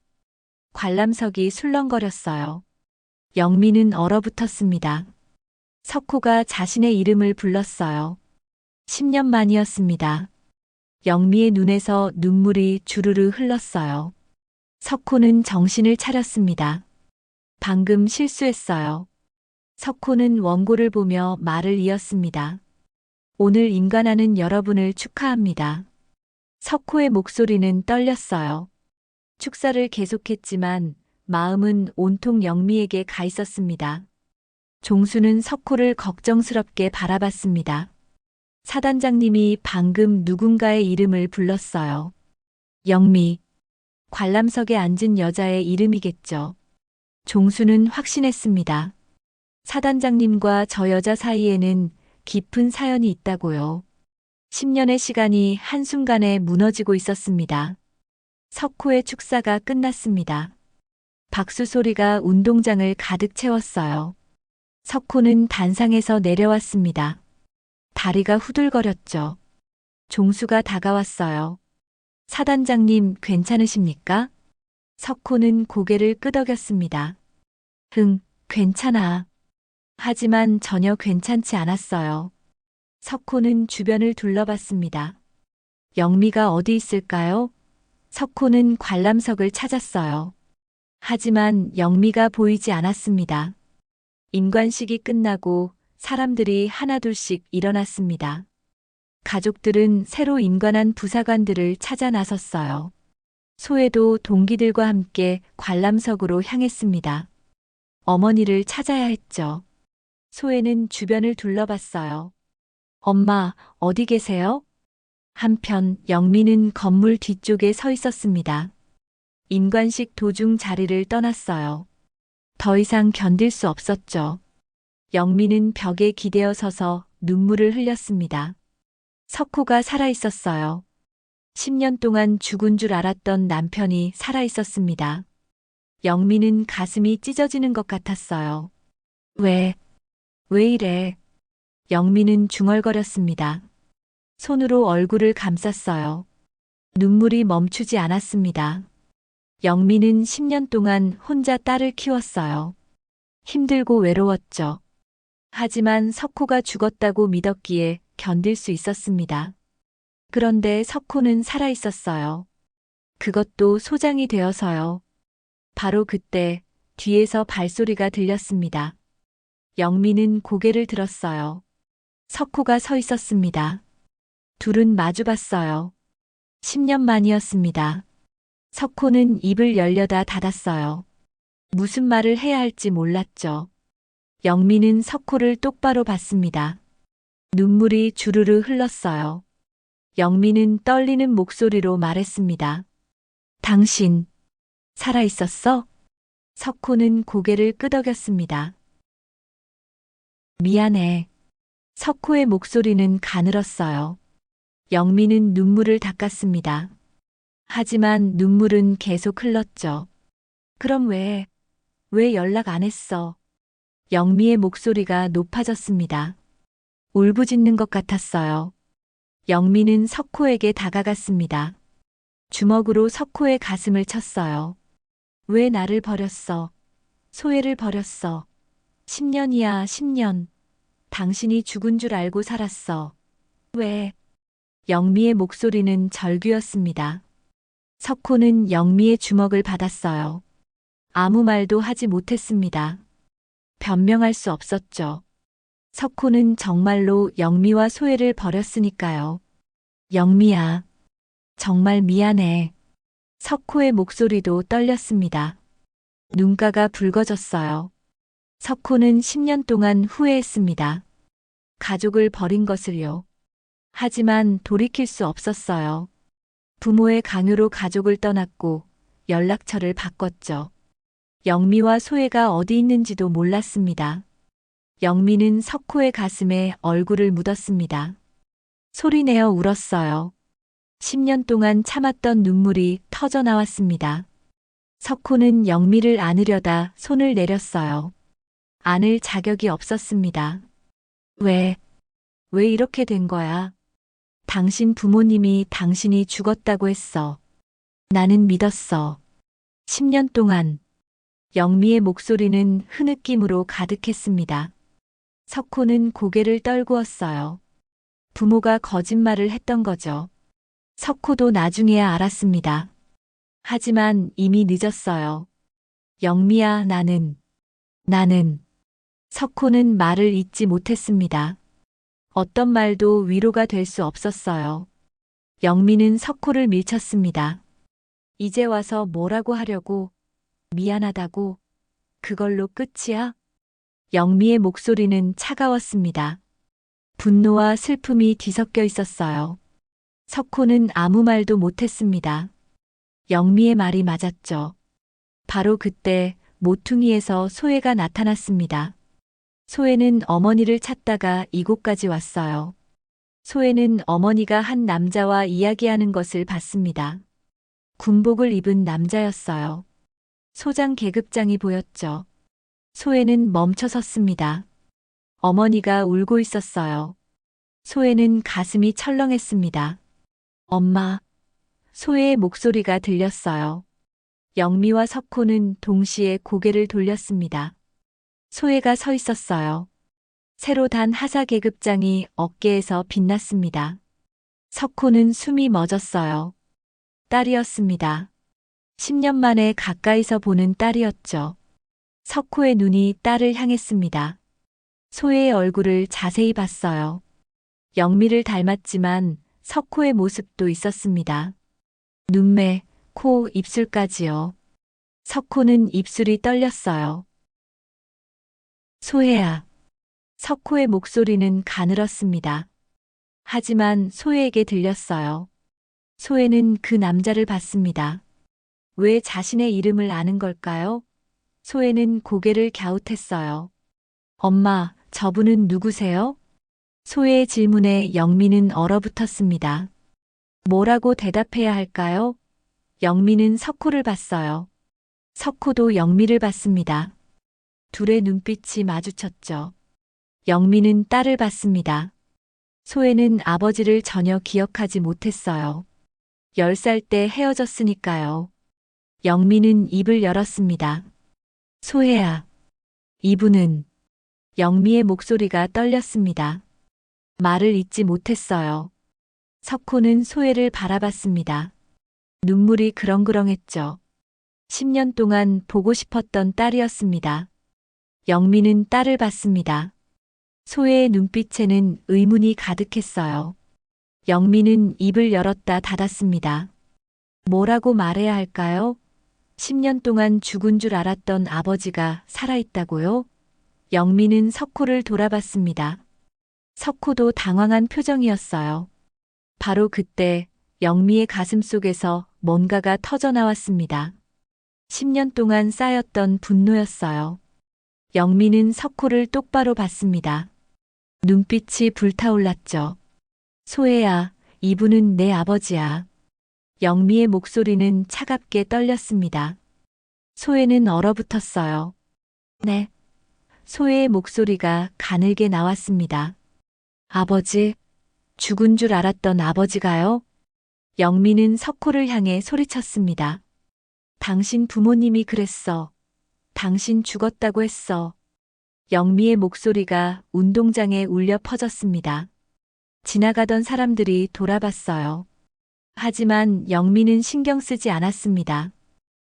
관람석이 술렁거렸어요. 영미는 얼어붙었습니다. 석호가 자신의 이름을 불렀어요. 10년 만이었습니다. 영미의 눈에서 눈물이 주르르 흘렀어요. 석호는 정신을 차렸습니다. 방금 실수했어요. 석호는 원고를 보며 말을 이었습니다. 오늘 임관하는 여러분을 축하합니다. 석호의 목소리는 떨렸어요. 축사를 계속했지만 마음은 온통 영미에게 가 있었습니다. 종수는 석호를 걱정스럽게 바라봤습니다. 사단장님이 방금 누군가의 이름을 불렀어요. 영미. 관람석에 앉은 여자의 이름이겠죠. 종수는 확신했습니다. 사단장님과 저 여자 사이에는 깊은 사연이 있다고요. 10년의 시간이 한순간에 무너지고 있었습니다. 석호의 축사가 끝났습니다. 박수 소리가 운동장을 가득 채웠어요. 석호는 단상에서 내려왔습니다. 다리가 후들거렸죠. 종수가 다가왔어요. 사단장님 괜찮으십니까? 석호는 고개를 끄덕였습니다. 괜찮아. 하지만 전혀 괜찮지 않았어요. 석호는 주변을 둘러봤습니다. 영미가 어디 있을까요? 석호는 관람석을 찾았어요. 하지만 영미가 보이지 않았습니다. 임관식이 끝나고 사람들이 하나둘씩 일어났습니다. 가족들은 새로 임관한 부사관들을 찾아 나섰어요. 소혜도 동기들과 함께 관람석으로 향했습니다. 어머니를 찾아야 했죠. 소혜는 주변을 둘러봤어요. 엄마, 어디 계세요? 한편 영미는 건물 뒤쪽에 서 있었습니다. 임관식 도중 자리를 떠났어요. 더 이상 견딜 수 없었죠. 영미는 벽에 기대어 서서 눈물을 흘렸습니다. 석호가 살아 있었어요. 10년 동안 죽은 줄 알았던 남편이 살아 있었습니다. 영미는 가슴이 찢어지는 것 같았어요. 왜 이래? 영미는 중얼거렸습니다. 손으로 얼굴을 감쌌어요. 눈물이 멈추지 않았습니다. 영미는 10년 동안 혼자 딸을 키웠어요. 힘들고 외로웠죠. 하지만 석호가 죽었다고 믿었기에 견딜 수 있었습니다. 그런데 석호는 살아 있었어요. 그것도 소장이 되어서요. 바로 그때 뒤에서 발소리가 들렸습니다. 영미는 고개를 들었어요. 석호가 서 있었습니다. 둘은 마주봤어요. 10년 만이었습니다. 석호는 입을 열려다 닫았어요. 무슨 말을 해야 할지 몰랐죠. 영미는 석호를 똑바로 봤습니다. 눈물이 주르르 흘렀어요. 영미는 떨리는 목소리로 말했습니다. 당신, 살아있었어? 석호는 고개를 끄덕였습니다. 미안해. 석호의 목소리는 가늘었어요. 영미는 눈물을 닦았습니다. 하지만 눈물은 계속 흘렀죠. 그럼 왜 연락 안 했어? 영미의 목소리가 높아졌습니다. 울부짖는 것 같았어요. 영미는 석호에게 다가갔습니다. 주먹으로 석호의 가슴을 쳤어요. 왜 나를 버렸어? 소혜를 버렸어. 10년이야, 10년. 당신이 죽은 줄 알고 살았어. 왜? 영미의 목소리는 절규였습니다. 석호는 영미의 주먹을 받았어요. 아무 말도 하지 못했습니다. 변명할 수 없었죠. 석호는 정말로 영미와 소혜를 버렸으니까요. 영미야, 정말 미안해. 석호의 목소리도 떨렸습니다. 눈가가 붉어졌어요. 석호는 10년 동안 후회했습니다. 가족을 버린 것을요. 하지만 돌이킬 수 없었어요. 부모의 강요로 가족을 떠났고 연락처를 바꿨죠. 영미와 소혜가 어디 있는지도 몰랐습니다. 영미는 석호의 가슴에 얼굴을 묻었습니다. 소리내어 울었어요. 10년 동안 참았던 눈물이 터져 나왔습니다. 석호는 영미를 안으려다 손을 내렸어요. 안을 자격이 없었습니다. 왜 이렇게 된 거야? 당신 부모님이 당신이 죽었다고 했어. 나는 믿었어. 10년 동안. 영미의 목소리는 흐느낌으로 가득했습니다. 석호는 고개를 떨구었어요. 부모가 거짓말을 했던 거죠. 석호도 나중에야 알았습니다. 하지만 이미 늦었어요. 영미야, 나는. 석호는 말을 잇지 못했습니다. 어떤 말도 위로가 될 수 없었어요. 영미는 석호를 밀쳤습니다. 이제 와서 뭐라고 하려고? 미안하다고? 그걸로 끝이야? 영미의 목소리는 차가웠습니다. 분노와 슬픔이 뒤섞여 있었어요. 석호는 아무 말도 못했습니다. 영미의 말이 맞았죠. 바로 그때 모퉁이에서 소혜가 나타났습니다. 소혜는 어머니를 찾다가 이곳까지 왔어요. 소혜는 어머니가 한 남자와 이야기하는 것을 봤습니다. 군복을 입은 남자였어요. 소장 계급장이 보였죠. 소혜는 멈춰 섰습니다. 어머니가 울고 있었어요. 소혜는 가슴이 철렁했습니다. 엄마. 소혜의 목소리가 들렸어요. 영미와 석호는 동시에 고개를 돌렸습니다. 소혜가 서 있었어요. 새로 단 하사 계급장이 어깨에서 빛났습니다. 석호는 숨이 멎었어요. 딸이었습니다. 10년 만에 가까이서 보는 딸이었죠. 석호의 눈이 딸을 향했습니다. 소혜의 얼굴을 자세히 봤어요. 영미를 닮았지만 석호의 모습도 있었습니다. 눈매, 코, 입술까지요. 석호는 입술이 떨렸어요. 소혜야. 석호의 목소리는 가늘었습니다. 하지만 소혜에게 들렸어요. 소혜는 그 남자를 봤습니다. 왜 자신의 이름을 아는 걸까요? 소혜는 고개를 갸웃했어요. 엄마, 저분은 누구세요? 소혜의 질문에 영미는 얼어붙었습니다. 뭐라고 대답해야 할까요? 영미는 석호를 봤어요. 석호도 영미를 봤습니다. 둘의 눈빛이 마주쳤죠. 영미는 딸을 봤습니다. 소혜는 아버지를 전혀 기억하지 못했어요. 10살 때 헤어졌으니까요. 영미는 입을 열었습니다. 소혜야. 이분은. 영미의 목소리가 떨렸습니다. 말을 잇지 못했어요. 석호는 소혜를 바라봤습니다. 눈물이 그렁그렁했죠. 10년 동안 보고 싶었던 딸이었습니다. 영미는 딸을 봤습니다. 소혜의 눈빛에는 의문이 가득했어요. 영미는 입을 열었다 닫았습니다. 뭐라고 말해야 할까요? 10년 동안 죽은 줄 알았던 아버지가 살아있다고요? 영미는 석호를 돌아봤습니다. 석호도 당황한 표정이었어요. 바로 그때 영미의 가슴 속에서 뭔가가 터져 나왔습니다. 10년 동안 쌓였던 분노였어요. 영미는 석호를 똑바로 봤습니다. 눈빛이 불타올랐죠. 소혜야, 이분은 내 아버지야. 영미의 목소리는 차갑게 떨렸습니다. 소혜는 얼어붙었어요. 네. 소혜의 목소리가 가늘게 나왔습니다. 아버지, 죽은 줄 알았던 아버지가요? 영미는 석호를 향해 소리쳤습니다. 당신 부모님이 그랬어. 당신 죽었다고 했어. 영미의 목소리가 운동장에 울려 퍼졌습니다. 지나가던 사람들이 돌아봤어요. 하지만 영미는 신경 쓰지 않았습니다.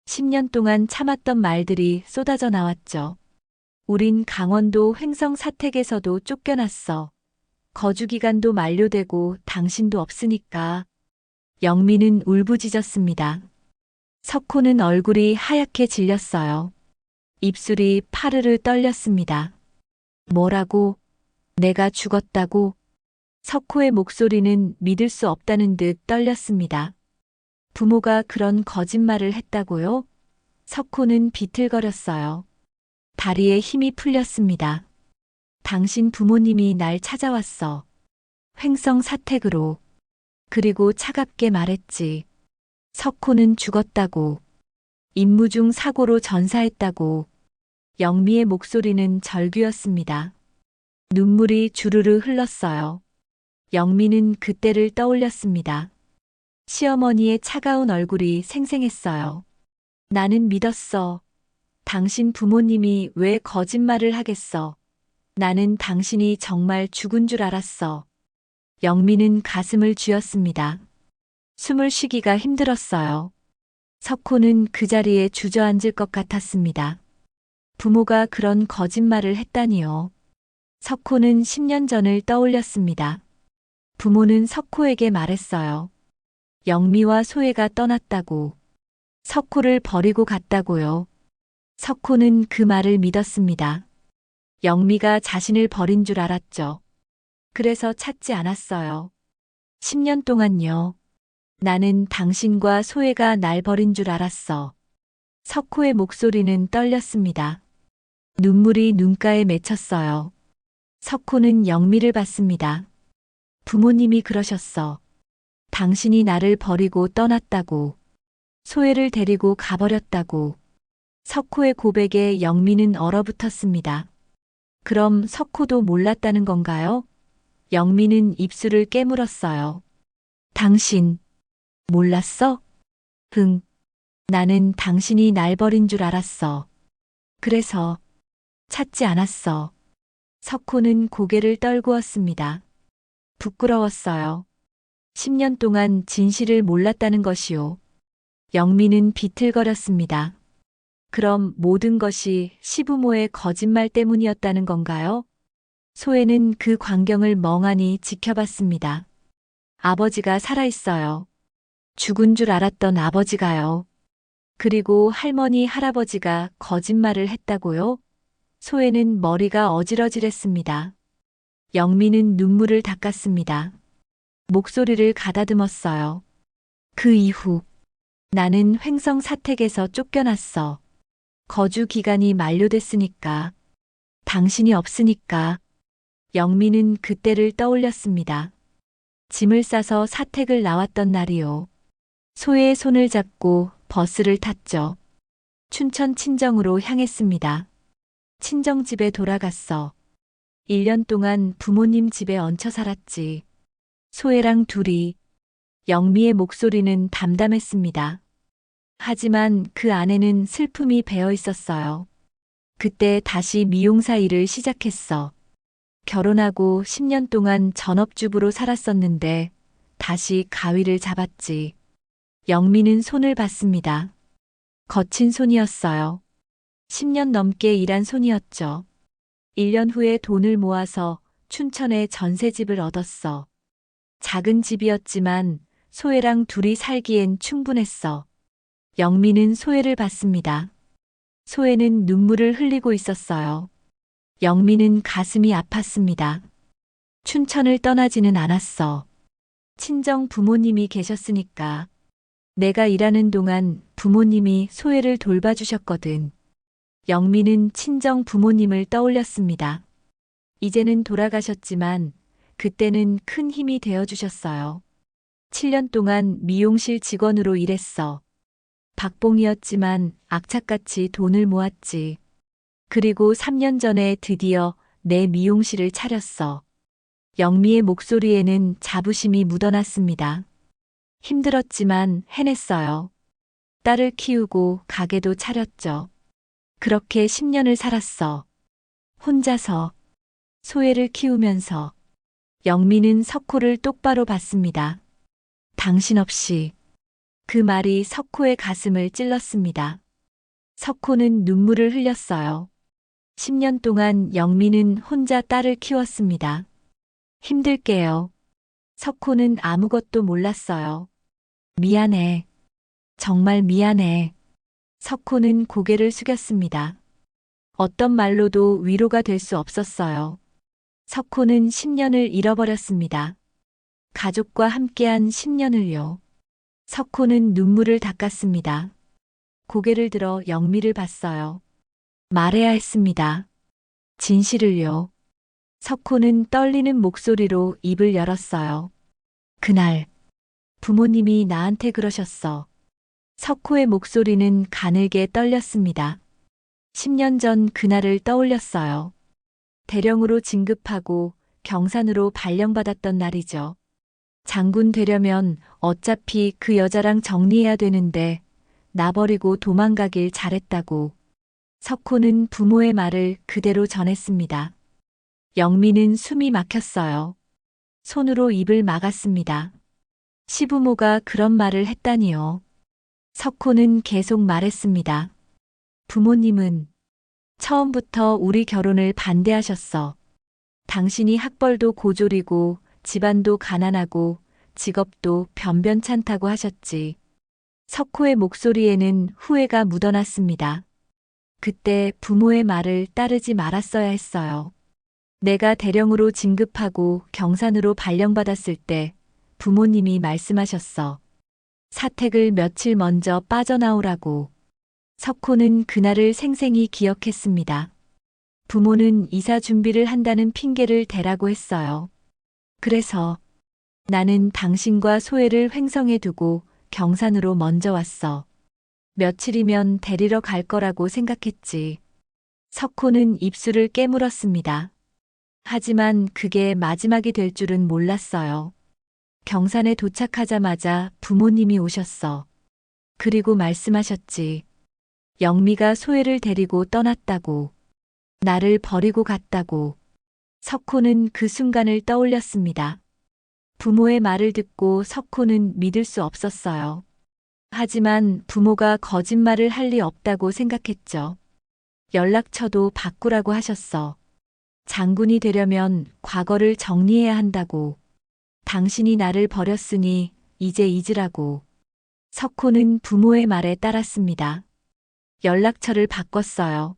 10년 동안 참았던 말들이 쏟아져 나왔죠. 우린 강원도 횡성 사택에서도 쫓겨났어. 거주기간도 만료되고 당신도 없으니까. 영미는 울부짖었습니다. 석호는 얼굴이 하얗게 질렸어요. 입술이 파르르 떨렸습니다. 뭐라고? 내가 죽었다고? 석호의 목소리는 믿을 수 없다는 듯 떨렸습니다. 부모가 그런 거짓말을 했다고요? 석호는 비틀거렸어요. 다리에 힘이 풀렸습니다. 당신 부모님이 날 찾아왔어. 횡성 사택으로. 그리고 차갑게 말했지. 석호는 죽었다고. 임무중 사고로 전사했다고. 영미의 목소리는 절규였습니다. 눈물이 주르르 흘렀어요. 영미는 그때를 떠올렸습니다. 시어머니의 차가운 얼굴이 생생했어요. 나는 믿었어. 당신 부모님이 왜 거짓말을 하겠어. 나는 당신이 정말 죽은 줄 알았어. 영미는 가슴을 쥐었습니다. 숨을 쉬기가 힘들었어요. 석호는 그 자리에 주저앉을 것 같았습니다. 부모가 그런 거짓말을 했다니요. 석호는 10년 전을 떠올렸습니다. 부모는 석호에게 말했어요. 영미와 소혜가 떠났다고. 석호를 버리고 갔다고요. 석호는 그 말을 믿었습니다. 영미가 자신을 버린 줄 알았죠. 그래서 찾지 않았어요. 10년 동안요. 나는 당신과 소혜가 날 버린 줄 알았어. 석호의 목소리는 떨렸습니다. 눈물이 눈가에 맺혔어요. 석호는 영미를 봤습니다. 부모님이 그러셨어. 당신이 나를 버리고 떠났다고. 소혜를 데리고 가버렸다고. 석호의 고백에 영미는 얼어붙었습니다. 그럼 석호도 몰랐다는 건가요? 영미는 입술을 깨물었어요. 당신, 몰랐어? 흥, 나는 당신이 날 버린 줄 알았어. 그래서 찾지 않았어. 석호는 고개를 떨구었습니다. 부끄러웠어요. 10년 동안 진실을 몰랐다는 것이요. 영미는 비틀거렸습니다. 그럼 모든 것이 시부모의 거짓말 때문이었다는 건가요? 소혜는 그 광경을 멍하니 지켜봤습니다. 아버지가 살아있어요. 죽은 줄 알았던 아버지가요. 그리고 할머니, 할아버지가 거짓말을 했다고요? 소혜는 머리가 어지러질했습니다. 영미는 눈물을 닦았습니다. 목소리를 가다듬었어요. 그 이후 나는 횡성 사택에서 쫓겨났어. 거주 기간이 만료됐으니까. 당신이 없으니까. 영미는 그때를 떠올렸습니다. 짐을 싸서 사택을 나왔던 날이요. 소혜의 손을 잡고 버스를 탔죠. 춘천 친정으로 향했습니다. 친정집에 돌아갔어. 1년 동안 부모님 집에 얹혀 살았지. 소혜랑 둘이. 영미의 목소리는 담담했습니다. 하지만 그 안에는 슬픔이 배어 있었어요. 그때 다시 미용사 일을 시작했어. 결혼하고 10년 동안 전업주부로 살았었는데 다시 가위를 잡았지. 영미는 손을 봤습니다. 거친 손이었어요. 10년 넘게 일한 손이었죠. 1년 후에 돈을 모아서 춘천에 전세집을 얻었어. 작은 집이었지만 소혜랑 둘이 살기엔 충분했어. 영미는 소혜를 봤습니다. 소혜는 눈물을 흘리고 있었어요. 영미는 가슴이 아팠습니다. 춘천을 떠나지는 않았어. 친정 부모님이 계셨으니까. 내가 일하는 동안 부모님이 소혜를 돌봐주셨거든. 영미는 친정 부모님을 떠올렸습니다. 이제는 돌아가셨지만 그때는 큰 힘이 되어주셨어요. 7년 동안 미용실 직원으로 일했어. 박봉이었지만 악착같이 돈을 모았지. 그리고 3년 전에 드디어 내 미용실을 차렸어. 영미의 목소리에는 자부심이 묻어났습니다. 힘들었지만 해냈어요. 딸을 키우고 가게도 차렸죠. 그렇게 10년을 살았어. 혼자서, 소혜를 키우면서. 영미는 석호를 똑바로 봤습니다. 당신 없이. 그 말이 석호의 가슴을 찔렀습니다. 석호는 눈물을 흘렸어요. 10년 동안 영미는 혼자 딸을 키웠습니다. 힘들게요. 석호는 아무것도 몰랐어요. 미안해. 정말 미안해. 석호는 고개를 숙였습니다. 어떤 말로도 위로가 될 수 없었어요. 석호는 10년을 잃어버렸습니다. 가족과 함께한 10년을요. 석호는 눈물을 닦았습니다. 고개를 들어 영미를 봤어요. 말해야 했습니다. 진실을요. 석호는 떨리는 목소리로 입을 열었어요. 그날, 부모님이 나한테 그러셨어. 석호의 목소리는 가늘게 떨렸습니다. 10년 전 그날을 떠올렸어요. 대령으로 진급하고 경산으로 발령받았던 날이죠. 장군 되려면 어차피 그 여자랑 정리해야 되는데 나 버리고 도망가길 잘했다고. 석호는 부모의 말을 그대로 전했습니다. 영미는 숨이 막혔어요. 손으로 입을 막았습니다. 시부모가 그런 말을 했다니요. 석호는 계속 말했습니다. 부모님은 처음부터 우리 결혼을 반대하셨어. 당신이 학벌도 고졸이고 집안도 가난하고 직업도 변변찮다고 하셨지. 석호의 목소리에는 후회가 묻어났습니다. 그때 부모의 말을 따르지 말았어야 했어요. 내가 대령으로 진급하고 경산으로 발령받았을 때 부모님이 말씀하셨어. 사택을 며칠 먼저 빠져나오라고. 석호는 그날을 생생히 기억했습니다. 부모는 이사 준비를 한다는 핑계를 대라고 했어요. 그래서 나는 당신과 소혜를 횡성에 두고 경산으로 먼저 왔어. 며칠이면 데리러 갈 거라고 생각했지. 석호는 입술을 깨물었습니다. 하지만 그게 마지막이 될 줄은 몰랐어요. 경산에 도착하자마자 부모님이 오셨어. 그리고 말씀하셨지. 영미가 소혜를 데리고 떠났다고. 나를 버리고 갔다고. 석호는 그 순간을 떠올렸습니다. 부모의 말을 듣고 석호는 믿을 수 없었어요. 하지만 부모가 거짓말을 할 리 없다고 생각했죠. 연락처도 바꾸라고 하셨어. 장군이 되려면 과거를 정리해야 한다고. 당신이 나를 버렸으니 이제 잊으라고. 석호는 부모의 말에 따랐습니다. 연락처를 바꿨어요.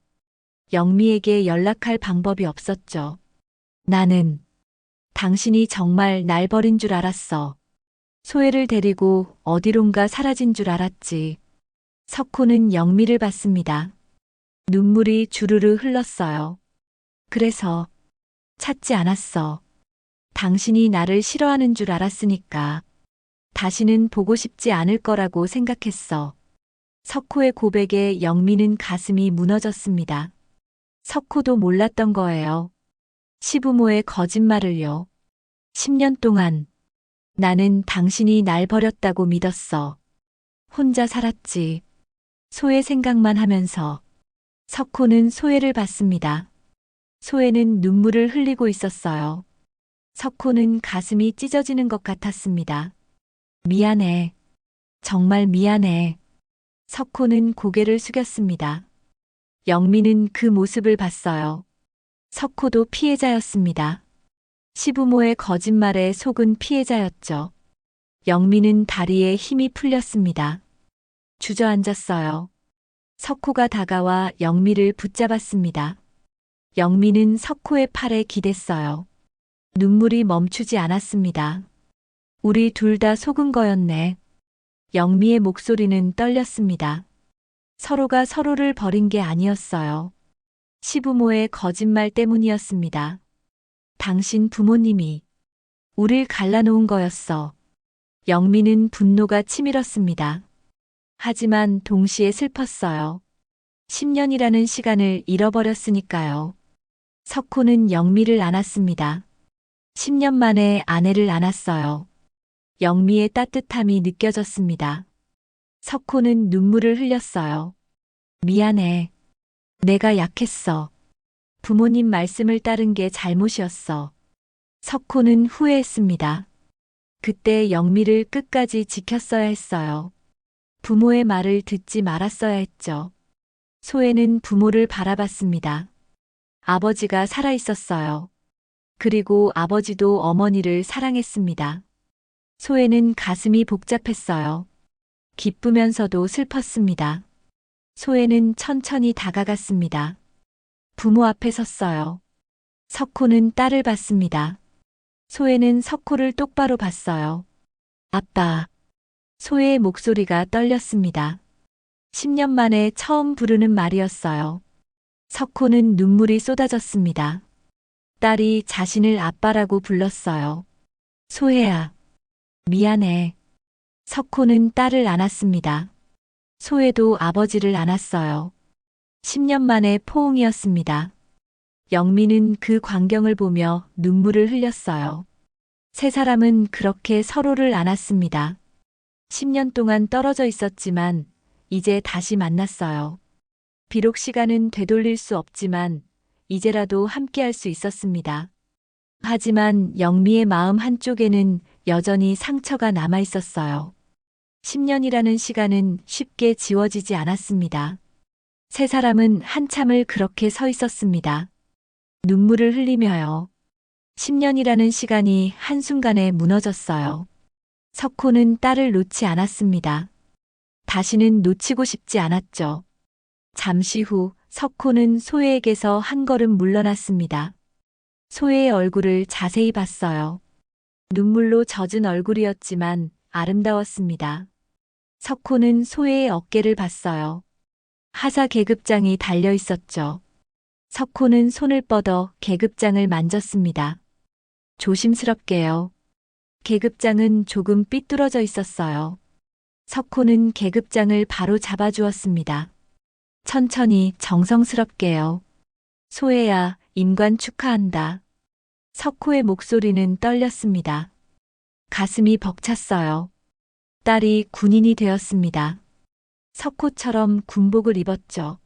영미에게 연락할 방법이 없었죠. 나는 당신이 정말 날 버린 줄 알았어. 소혜를 데리고 어디론가 사라진 줄 알았지. 석호는 영미를 봤습니다. 눈물이 주르르 흘렀어요. 그래서 찾지 않았어. 당신이 나를 싫어하는 줄 알았으니까. 다시는 보고 싶지 않을 거라고 생각했어. 석호의 고백에 영미는 가슴이 무너졌습니다. 석호도 몰랐던 거예요. 시부모의 거짓말을요. 10년 동안 나는 당신이 날 버렸다고 믿었어. 혼자 살았지. 소혜 생각만 하면서. 석호는 소혜를 봤습니다. 소혜는 눈물을 흘리고 있었어요. 석호는 가슴이 찢어지는 것 같았습니다. 미안해. 정말 미안해. 석호는 고개를 숙였습니다. 영미는 그 모습을 봤어요. 석호도 피해자였습니다. 시부모의 거짓말에 속은 피해자였죠. 영미는 다리에 힘이 풀렸습니다. 주저앉았어요. 석호가 다가와 영미를 붙잡았습니다. 영미는 석호의 팔에 기댔어요. 눈물이 멈추지 않았습니다. 우리 둘 다 속은 거였네. 영미의 목소리는 떨렸습니다. 서로가 서로를 버린 게 아니었어요. 시부모의 거짓말 때문이었습니다. 당신 부모님이 우릴 갈라놓은 거였어. 영미는 분노가 치밀었습니다. 하지만 동시에 슬펐어요. 10년이라는 시간을 잃어버렸으니까요. 석호는 영미를 안았습니다. 10년 만에 아내를 안았어요. 영미의 따뜻함이 느껴졌습니다. 석호는 눈물을 흘렸어요. 미안해. 내가 약했어. 부모님 말씀을 따른 게 잘못이었어. 석호는 후회했습니다. 그때 영미를 끝까지 지켰어야 했어요. 부모의 말을 듣지 말았어야 했죠. 소혜는 부모를 바라봤습니다. 아버지가 살아 있었어요. 그리고 아버지도 어머니를 사랑했습니다. 소혜는 가슴이 복잡했어요. 기쁘면서도 슬펐습니다. 소혜는 천천히 다가갔습니다. 부모 앞에 섰어요. 석호는 딸을 봤습니다. 소혜는 석호를 똑바로 봤어요. 아빠. 소혜의 목소리가 떨렸습니다. 10년 만에 처음 부르는 말이었어요. 석호는 눈물이 쏟아졌습니다. 딸이 자신을 아빠라고 불렀어요. 소혜야. 미안해. 석호는 딸을 안았습니다. 소혜도 아버지를 안았어요. 10년 만에 포옹이었습니다. 영미는 그 광경을 보며 눈물을 흘렸어요. 세 사람은 그렇게 서로를 안았습니다. 10년 동안 떨어져 있었지만 이제 다시 만났어요. 비록 시간은 되돌릴 수 없지만 이제라도 함께할 수 있었습니다. 하지만 영미의 마음 한쪽에는 여전히 상처가 남아 있었어요. 10년이라는 시간은 쉽게 지워지지 않았습니다. 세 사람은 한참을 그렇게 서 있었습니다. 눈물을 흘리며요. 10년이라는 시간이 한순간에 무너졌어요. 석호는 딸을 놓지 않았습니다. 다시는 놓치고 싶지 않았죠. 잠시 후 석호는 소혜에게서 한 걸음 물러났습니다. 소혜의 얼굴을 자세히 봤어요. 눈물로 젖은 얼굴이었지만 아름다웠습니다. 석호는 소혜의 어깨를 봤어요. 하사 계급장이 달려 있었죠. 석호는 손을 뻗어 계급장을 만졌습니다. 조심스럽게요. 계급장은 조금 삐뚤어져 있었어요. 석호는 계급장을 바로 잡아주었습니다. 천천히 정성스럽게요. 소혜야, 임관 축하한다. 석호의 목소리는 떨렸습니다. 가슴이 벅찼어요. 딸이 군인이 되었습니다. 석호처럼 군복을 입었죠.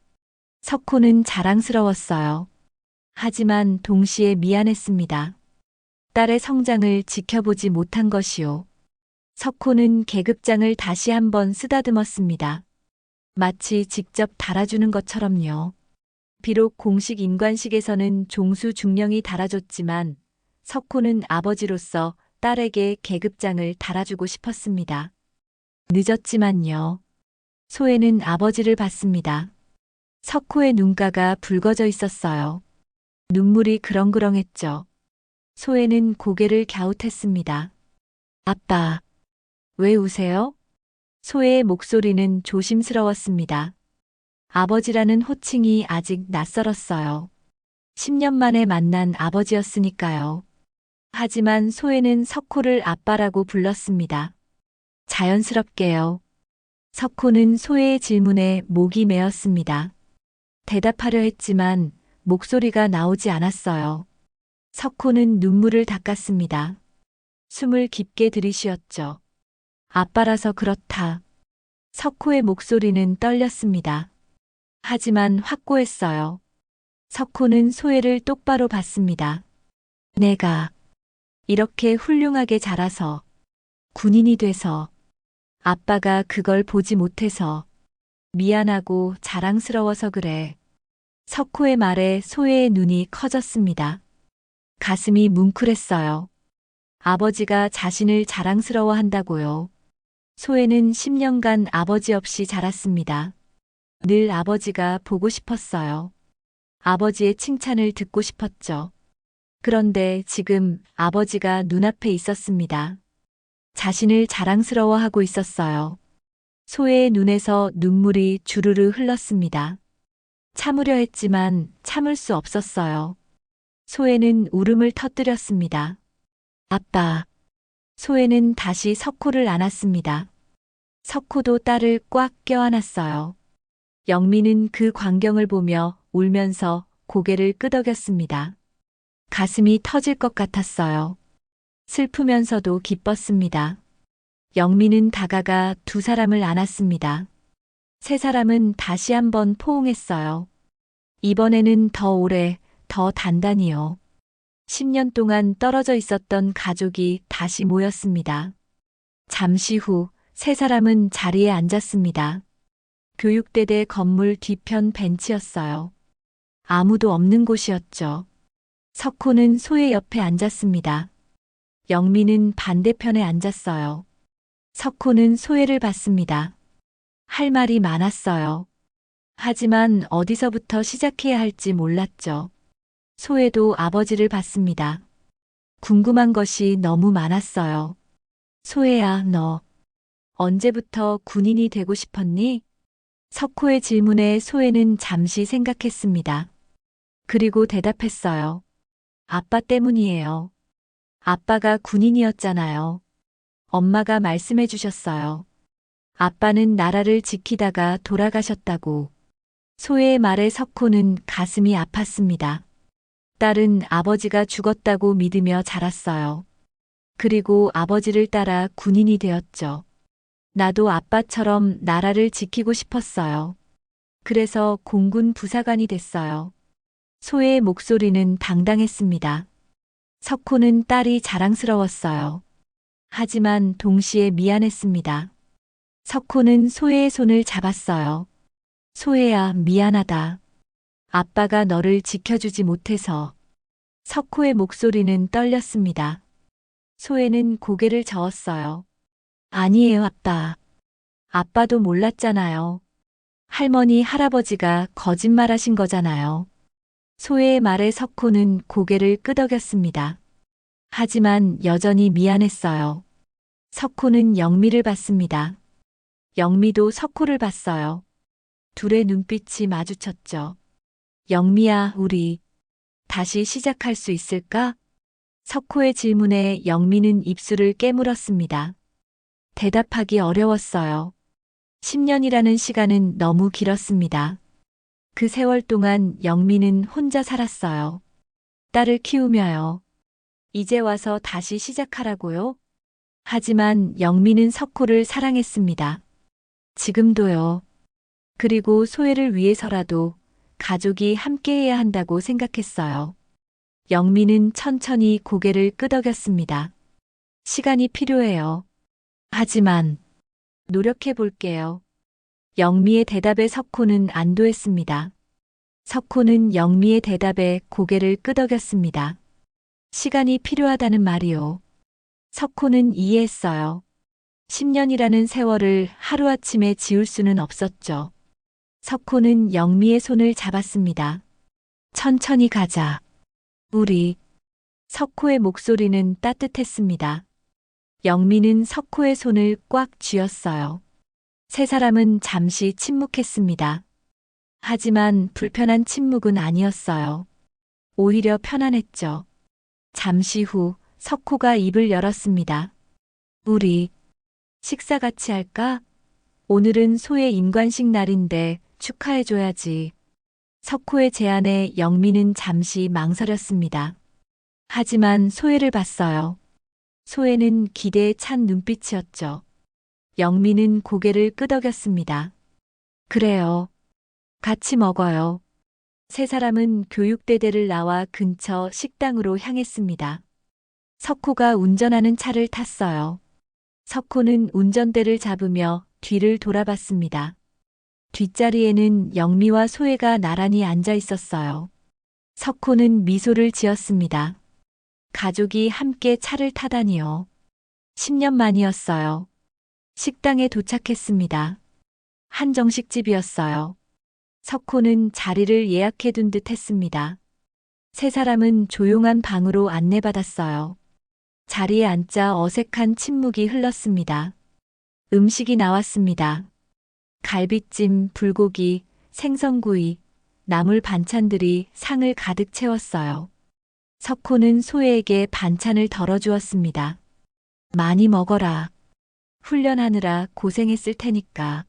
석호는 자랑스러웠어요. 하지만 동시에 미안했습니다. 딸의 성장을 지켜보지 못한 것이요. 석호는 계급장을 다시 한번 쓰다듬었습니다. 마치 직접 달아주는 것처럼요. 비록 공식 임관식에서는 종수 중령이 달아줬지만 석호는 아버지로서 딸에게 계급장을 달아주고 싶었습니다. 늦었지만요. 소혜는 아버지를 봤습니다. 석호의 눈가가 붉어져 있었어요. 눈물이 그렁그렁했죠. 소혜는 고개를 갸웃했습니다. 아빠, 왜 우세요? 소혜의 목소리는 조심스러웠습니다. 아버지라는 호칭이 아직 낯설었어요. 10년 만에 만난 아버지였으니까요. 하지만 소혜는 석호를 아빠라고 불렀습니다. 자연스럽게요. 석호는 소혜의 질문에 목이 메었습니다. 대답하려 했지만 목소리가 나오지 않았어요. 석호는 눈물을 닦았습니다. 숨을 깊게 들이쉬었죠. 아빠라서 그렇다. 석호의 목소리는 떨렸습니다. 하지만 확고했어요. 석호는 소혜를 똑바로 봤습니다. 내가 이렇게 훌륭하게 자라서, 군인이 돼서, 아빠가 그걸 보지 못해서 미안하고 자랑스러워서 그래. 석호의 말에 소혜의 눈이 커졌습니다. 가슴이 뭉클했어요. 아버지가 자신을 자랑스러워한다고요. 소혜는 10년간 아버지 없이 자랐습니다. 늘 아버지가 보고 싶었어요. 아버지의 칭찬을 듣고 싶었죠. 그런데 지금 아버지가 눈앞에 있었습니다. 자신을 자랑스러워하고 있었어요. 소혜의 눈에서 눈물이 주르르 흘렀습니다. 참으려 했지만 참을 수 없었어요. 소혜는 울음을 터뜨렸습니다. 아빠. 소혜는 다시 석호를 안았습니다. 석호도 딸을 꽉 껴안았어요. 영미는 그 광경을 보며 울면서 고개를 끄덕였습니다. 가슴이 터질 것 같았어요. 슬프면서도 기뻤습니다. 영미는 다가가 두 사람을 안았습니다. 세 사람은 다시 한번 포옹했어요. 이번에는 더 오래, 더 단단히요. 10년 동안 떨어져 있었던 가족이 다시 모였습니다. 잠시 후 세 사람은 자리에 앉았습니다. 교육대대 건물 뒤편 벤치였어요. 아무도 없는 곳이었죠. 석호는 소혜 옆에 앉았습니다. 영미는 반대편에 앉았어요. 석호는 소혜를 봤습니다. 할 말이 많았어요. 하지만 어디서부터 시작해야 할지 몰랐죠. 소혜도 아버지를 봤습니다. 궁금한 것이 너무 많았어요. 소혜야, 너 언제부터 군인이 되고 싶었니? 석호의 질문에 소혜는 잠시 생각했습니다. 그리고 대답했어요. 아빠 때문이에요. 아빠가 군인이었잖아요. 엄마가 말씀해 주셨어요. 아빠는 나라를 지키다가 돌아가셨다고. 소혜의 말에 석호는 가슴이 아팠습니다. 딸은 아버지가 죽었다고 믿으며 자랐어요. 그리고 아버지를 따라 군인이 되었죠. 나도 아빠처럼 나라를 지키고 싶었어요. 그래서 공군 부사관이 됐어요. 소혜의 목소리는 당당했습니다. 석호는 딸이 자랑스러웠어요. 하지만 동시에 미안했습니다. 석호는 소혜의 손을 잡았어요. 소혜야, 미안하다. 아빠가 너를 지켜주지 못해서. 석호의 목소리는 떨렸습니다. 소혜는 고개를 저었어요. 아니에요, 아빠. 아빠도 몰랐잖아요. 할머니, 할아버지가 거짓말하신 거잖아요. 소혜의 말에 석호는 고개를 끄덕였습니다. 하지만 여전히 미안했어요. 석호는 영미를 봤습니다. 영미도 석호를 봤어요. 둘의 눈빛이 마주쳤죠. 영미야, 우리 다시 시작할 수 있을까? 석호의 질문에 영미는 입술을 깨물었습니다. 대답하기 어려웠어요. 10년이라는 시간은 너무 길었습니다. 그 세월 동안 영미는 혼자 살았어요. 딸을 키우며요. 이제 와서 다시 시작하라고요? 하지만 영미는 석호를 사랑했습니다. 지금도요. 그리고 소혜를 위해서라도 가족이 함께해야 한다고 생각했어요. 영미는 천천히 고개를 끄덕였습니다. 시간이 필요해요. 하지만 노력해 볼게요. 영미의 대답에 석호는 안도했습니다. 석호는 영미의 대답에 고개를 끄덕였습니다. 시간이 필요하다는 말이요. 석호는 이해했어요. 10년이라는 세월을 하루아침에 지울 수는 없었죠. 석호는 영미의 손을 잡았습니다. 천천히 가자. 우리. 석호의 목소리는 따뜻했습니다. 영미는 석호의 손을 꽉 쥐었어요. 세 사람은 잠시 침묵했습니다. 하지만 불편한 침묵은 아니었어요. 오히려 편안했죠. 잠시 후 석호가 입을 열었습니다. 우리 식사 같이 할까? 오늘은 소의 임관식 날인데 축하해줘야지. 석호의 제안에 영미는 잠시 망설였습니다. 하지만 소혜를 봤어요. 소혜는 기대에 찬 눈빛이었죠. 영미는 고개를 끄덕였습니다. 그래요. 같이 먹어요. 세 사람은 교육대대를 나와 근처 식당으로 향했습니다. 석호가 운전하는 차를 탔어요. 석호는 운전대를 잡으며 뒤를 돌아봤습니다. 뒷자리에는 영미와 소혜가 나란히 앉아 있었어요. 석호는 미소를 지었습니다. 가족이 함께 차를 타다니요. 10년 만이었어요. 식당에 도착했습니다. 한정식집이었어요. 석호는 자리를 예약해둔 듯 했습니다. 세 사람은 조용한 방으로 안내받았어요. 자리에 앉자 어색한 침묵이 흘렀습니다. 음식이 나왔습니다. 갈비찜, 불고기, 생선구이, 나물 반찬들이 상을 가득 채웠어요. 석호는 소혜에게 반찬을 덜어주었습니다. 많이 먹어라. 훈련하느라 고생했을 테니까.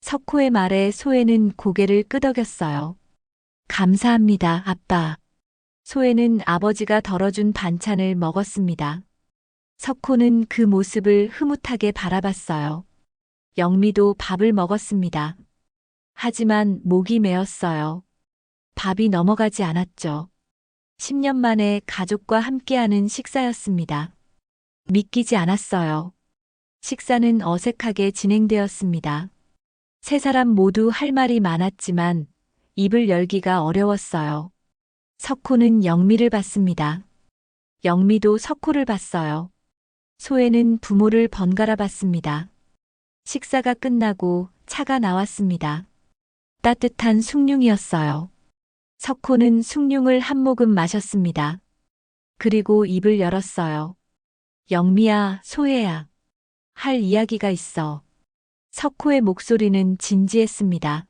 석호의 말에 소혜는 고개를 끄덕였어요. 감사합니다, 아빠. 소혜는 아버지가 덜어준 반찬을 먹었습니다. 석호는 그 모습을 흐뭇하게 바라봤어요. 영미도 밥을 먹었습니다. 하지만 목이 메었어요. 밥이 넘어가지 않았죠. 10년 만에 가족과 함께하는 식사였습니다. 믿기지 않았어요. 식사는 어색하게 진행되었습니다. 세 사람 모두 할 말이 많았지만 입을 열기가 어려웠어요. 석호는 영미를 봤습니다. 영미도 석호를 봤어요. 소혜는 부모를 번갈아 봤습니다. 식사가 끝나고 차가 나왔습니다. 따뜻한 숭늉이었어요. 석호는 숭늉을 한 모금 마셨습니다. 그리고 입을 열었어요. 영미야, 소혜야. 할 이야기가 있어. 석호의 목소리는 진지했습니다.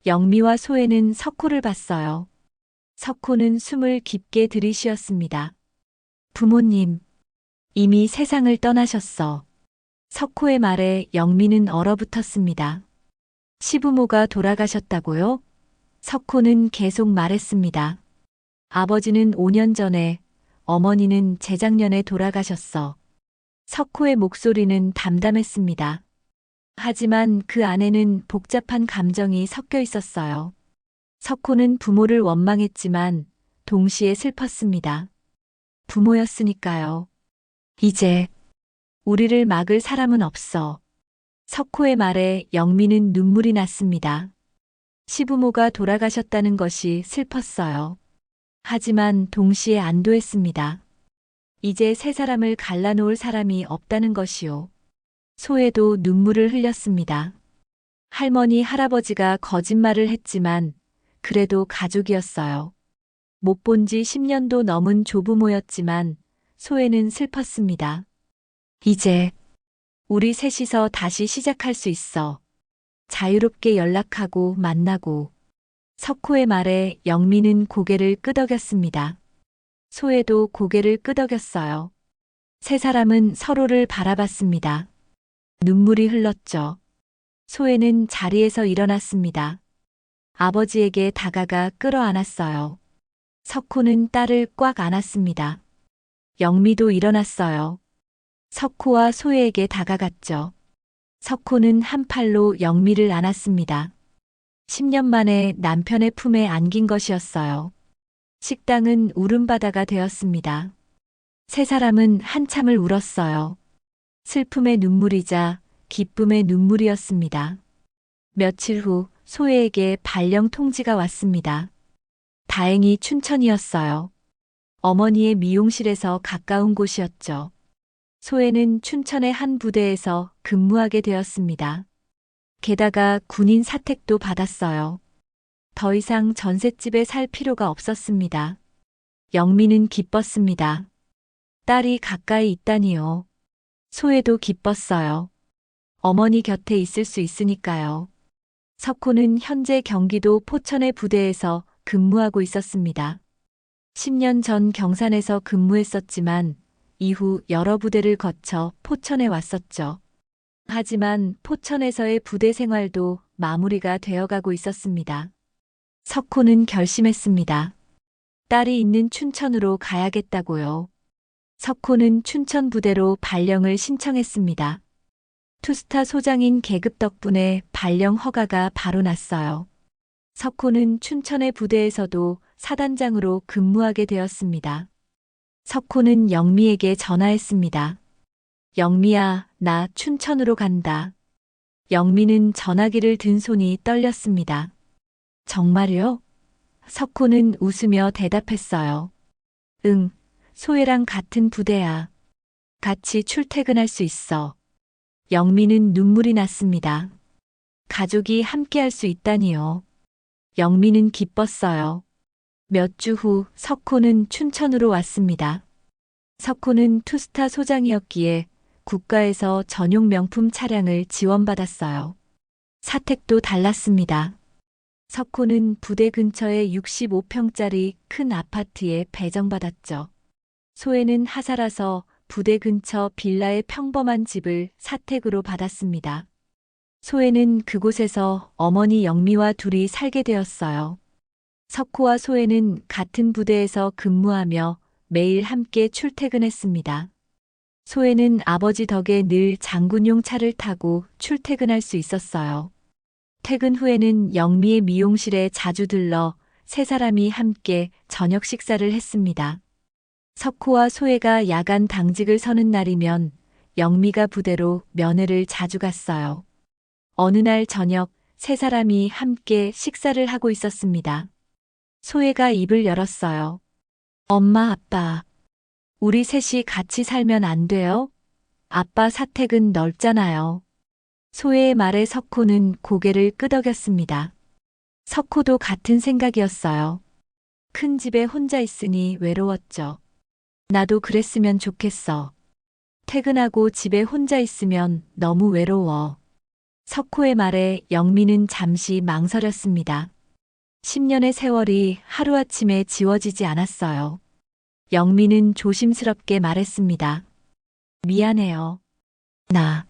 영미와 소혜는 석호를 봤어요. 석호는 숨을 깊게 들이쉬었습니다. 부모님, 이미 세상을 떠나셨어. 석호의 말에 영미는 얼어붙었습니다. 시부모가 돌아가셨다고요? 석호는 계속 말했습니다. 아버지는 5년 전에, 어머니는 재작년에 돌아가셨어. 석호의 목소리는 담담했습니다. 하지만 그 안에는 복잡한 감정이 섞여 있었어요. 석호는 부모를 원망했지만 동시에 슬펐습니다. 부모였으니까요. 이제 우리를 막을 사람은 없어. 석호의 말에 영미는 눈물이 났습니다. 시부모가 돌아가셨다는 것이 슬펐어요. 하지만 동시에 안도했습니다. 이제 세 사람을 갈라놓을 사람이 없다는 것이요. 소혜도 눈물을 흘렸습니다. 할머니, 할아버지가 거짓말을 했지만 그래도 가족이었어요. 못 본 지 10년도 넘은 조부모였지만 소혜는 슬펐습니다. 이제 우리 셋이서 다시 시작할 수 있어. 자유롭게 연락하고 만나고. 석호의 말에 영미는 고개를 끄덕였습니다. 소혜도 고개를 끄덕였어요. 세 사람은 서로를 바라봤습니다. 눈물이 흘렀죠. 소혜는 자리에서 일어났습니다. 아버지에게 다가가 끌어안았어요. 석호는 딸을 꽉 안았습니다. 영미도 일어났어요. 석호와 소혜에게 다가갔죠. 석호는 한 팔로 영미를 안았습니다. 10년 만에 남편의 품에 안긴 것이었어요. 식당은 울음바다가 되었습니다. 세 사람은 한참을 울었어요. 슬픔의 눈물이자 기쁨의 눈물이었습니다. 며칠 후 소혜에게 발령 통지가 왔습니다. 다행히 춘천이었어요. 어머니의 미용실에서 가까운 곳이었죠. 소혜는 춘천의 한 부대에서 근무하게 되었습니다. 게다가 군인 사택도 받았어요. 더 이상 전셋집에 살 필요가 없었습니다. 영미는 기뻤습니다. 딸이 가까이 있다니요. 소혜도 기뻤어요. 어머니 곁에 있을 수 있으니까요. 석호는 현재 경기도 포천의 부대에서 근무하고 있었습니다. 10년 전 경산에서 근무했었지만 이후 여러 부대를 거쳐 포천에 왔었죠. 하지만 포천에서의 부대 생활도 마무리가 되어가고 있었습니다. 석호는 결심했습니다. 딸이 있는 춘천으로 가야겠다고요. 석호는 춘천 부대로 발령을 신청했습니다. 투스타 소장인 계급 덕분에 발령 허가가 바로 났어요. 석호는 춘천의 부대에서도 사단장으로 근무하게 되었습니다. 석호는 영미에게 전화했습니다. 영미야, 나 춘천으로 간다. 영미는 전화기를 든 손이 떨렸습니다. 정말요? 석호는 웃으며 대답했어요. 응, 소혜랑 같은 부대야. 같이 출퇴근할 수 있어. 영미는 눈물이 났습니다. 가족이 함께할 수 있다니요. 영미는 기뻤어요. 몇 주 후 석호는 춘천으로 왔습니다. 석호는 투스타 소장이었기에 국가에서 전용 명품 차량을 지원받았어요. 사택도 달랐습니다. 석호는 부대 근처의 65평짜리 큰 아파트에 배정받았죠. 소혜는 하사라서 부대 근처 빌라의 평범한 집을 사택으로 받았습니다. 소혜는 그곳에서 어머니 영미와 둘이 살게 되었어요. 석호와 소혜는 같은 부대에서 근무하며 매일 함께 출퇴근했습니다. 소혜는 아버지 덕에 늘 장군용 차를 타고 출퇴근할 수 있었어요. 퇴근 후에는 영미의 미용실에 자주 들러 세 사람이 함께 저녁 식사를 했습니다. 석호와 소혜가 야간 당직을 서는 날이면 영미가 부대로 면회를 자주 갔어요. 어느 날 저녁 세 사람이 함께 식사를 하고 있었습니다. 소혜가 입을 열었어요. 엄마, 아빠, 우리 셋이 같이 살면 안 돼요? 아빠 사택은 넓잖아요. 소혜의 말에 석호는 고개를 끄덕였습니다. 석호도 같은 생각이었어요. 큰 집에 혼자 있으니 외로웠죠. 나도 그랬으면 좋겠어. 퇴근하고 집에 혼자 있으면 너무 외로워. 석호의 말에 영미는 잠시 망설였습니다. 10년의 세월이 하루아침에 지워지지 않았어요. 영미는 조심스럽게 말했습니다. 미안해요. 나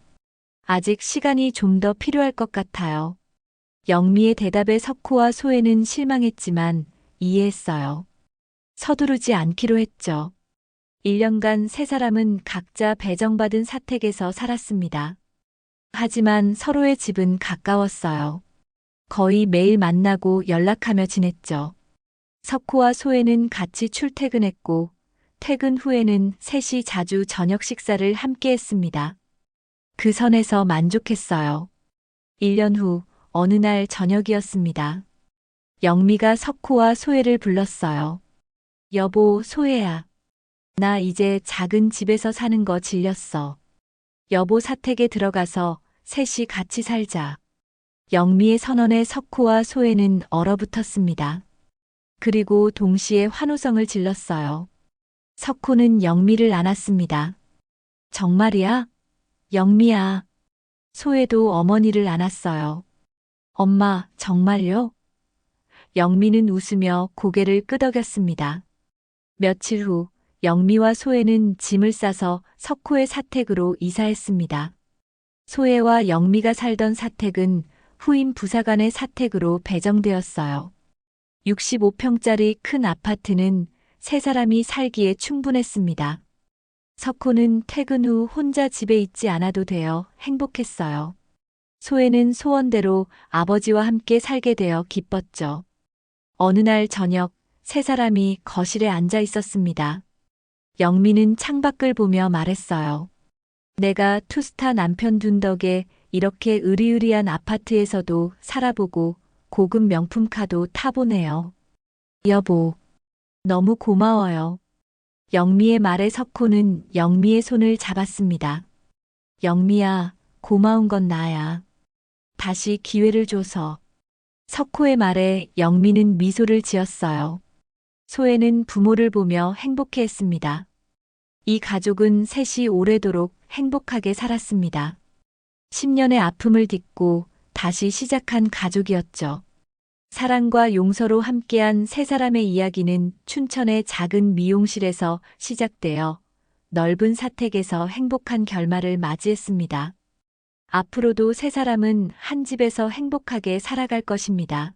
아직 시간이 좀 더 필요할 것 같아요. 영미의 대답에 석호와 소혜는 실망했지만 이해했어요. 서두르지 않기로 했죠. 1년간 세 사람은 각자 배정받은 사택에서 살았습니다. 하지만 서로의 집은 가까웠어요. 거의 매일 만나고 연락하며 지냈죠. 석호와 소혜는 같이 출퇴근했고 퇴근 후에는 셋이 자주 저녁 식사를 함께 했습니다. 그 선에서 만족했어요. 1년 후 어느 날 저녁이었습니다. 영미가 석호와 소혜를 불렀어요. 여보, 소혜야. 나 이제 작은 집에서 사는 거 질렸어. 여보 사택에 들어가서 셋이 같이 살자. 영미의 선언에 석호와 소혜는 얼어붙었습니다. 그리고 동시에 환호성을 질렀어요. 석호는 영미를 안았습니다. 정말이야? 영미야. 소혜도 어머니를 안았어요. 엄마, 정말요? 영미는 웃으며 고개를 끄덕였습니다. 며칠 후 영미와 소혜는 짐을 싸서 석호의 사택으로 이사했습니다. 소혜와 영미가 살던 사택은 후임 부사관의 사택으로 배정되었어요. 65평짜리 큰 아파트는 세 사람이 살기에 충분했습니다. 석호는 퇴근 후 혼자 집에 있지 않아도 되어 행복했어요. 소혜는 소원대로 아버지와 함께 살게 되어 기뻤죠. 어느 날 저녁 세 사람이 거실에 앉아 있었습니다. 영미는 창밖을 보며 말했어요. 내가 투스타 남편 둔 덕에 이렇게 으리으리한 아파트에서도 살아보고 고급 명품카도 타보네요. 여보, 너무 고마워요. 영미의 말에 석호는 영미의 손을 잡았습니다. 영미야, 고마운 건 나야. 다시 기회를 줘서. 석호의 말에 영미는 미소를 지었어요. 소혜는 부모를 보며 행복해했습니다. 이 가족은 셋이 오래도록 행복하게 살았습니다. 10년의 아픔을 딛고 다시 시작한 가족이었죠. 사랑과 용서로 함께한 세 사람의 이야기는 춘천의 작은 미용실에서 시작되어 넓은 사택에서 행복한 결말을 맞이했습니다. 앞으로도 세 사람은 한 집에서 행복하게 살아갈 것입니다.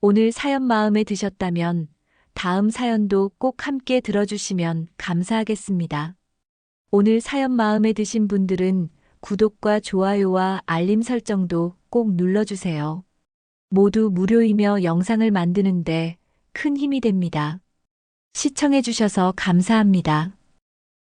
오늘 사연 마음에 드셨다면 다음 사연도 꼭 함께 들어주시면 감사하겠습니다. 오늘 사연 마음에 드신 분들은 구독과 좋아요와 알림 설정도 꼭 눌러주세요. 모두 무료이며 영상을 만드는데 큰 힘이 됩니다. 시청해주셔서 감사합니다.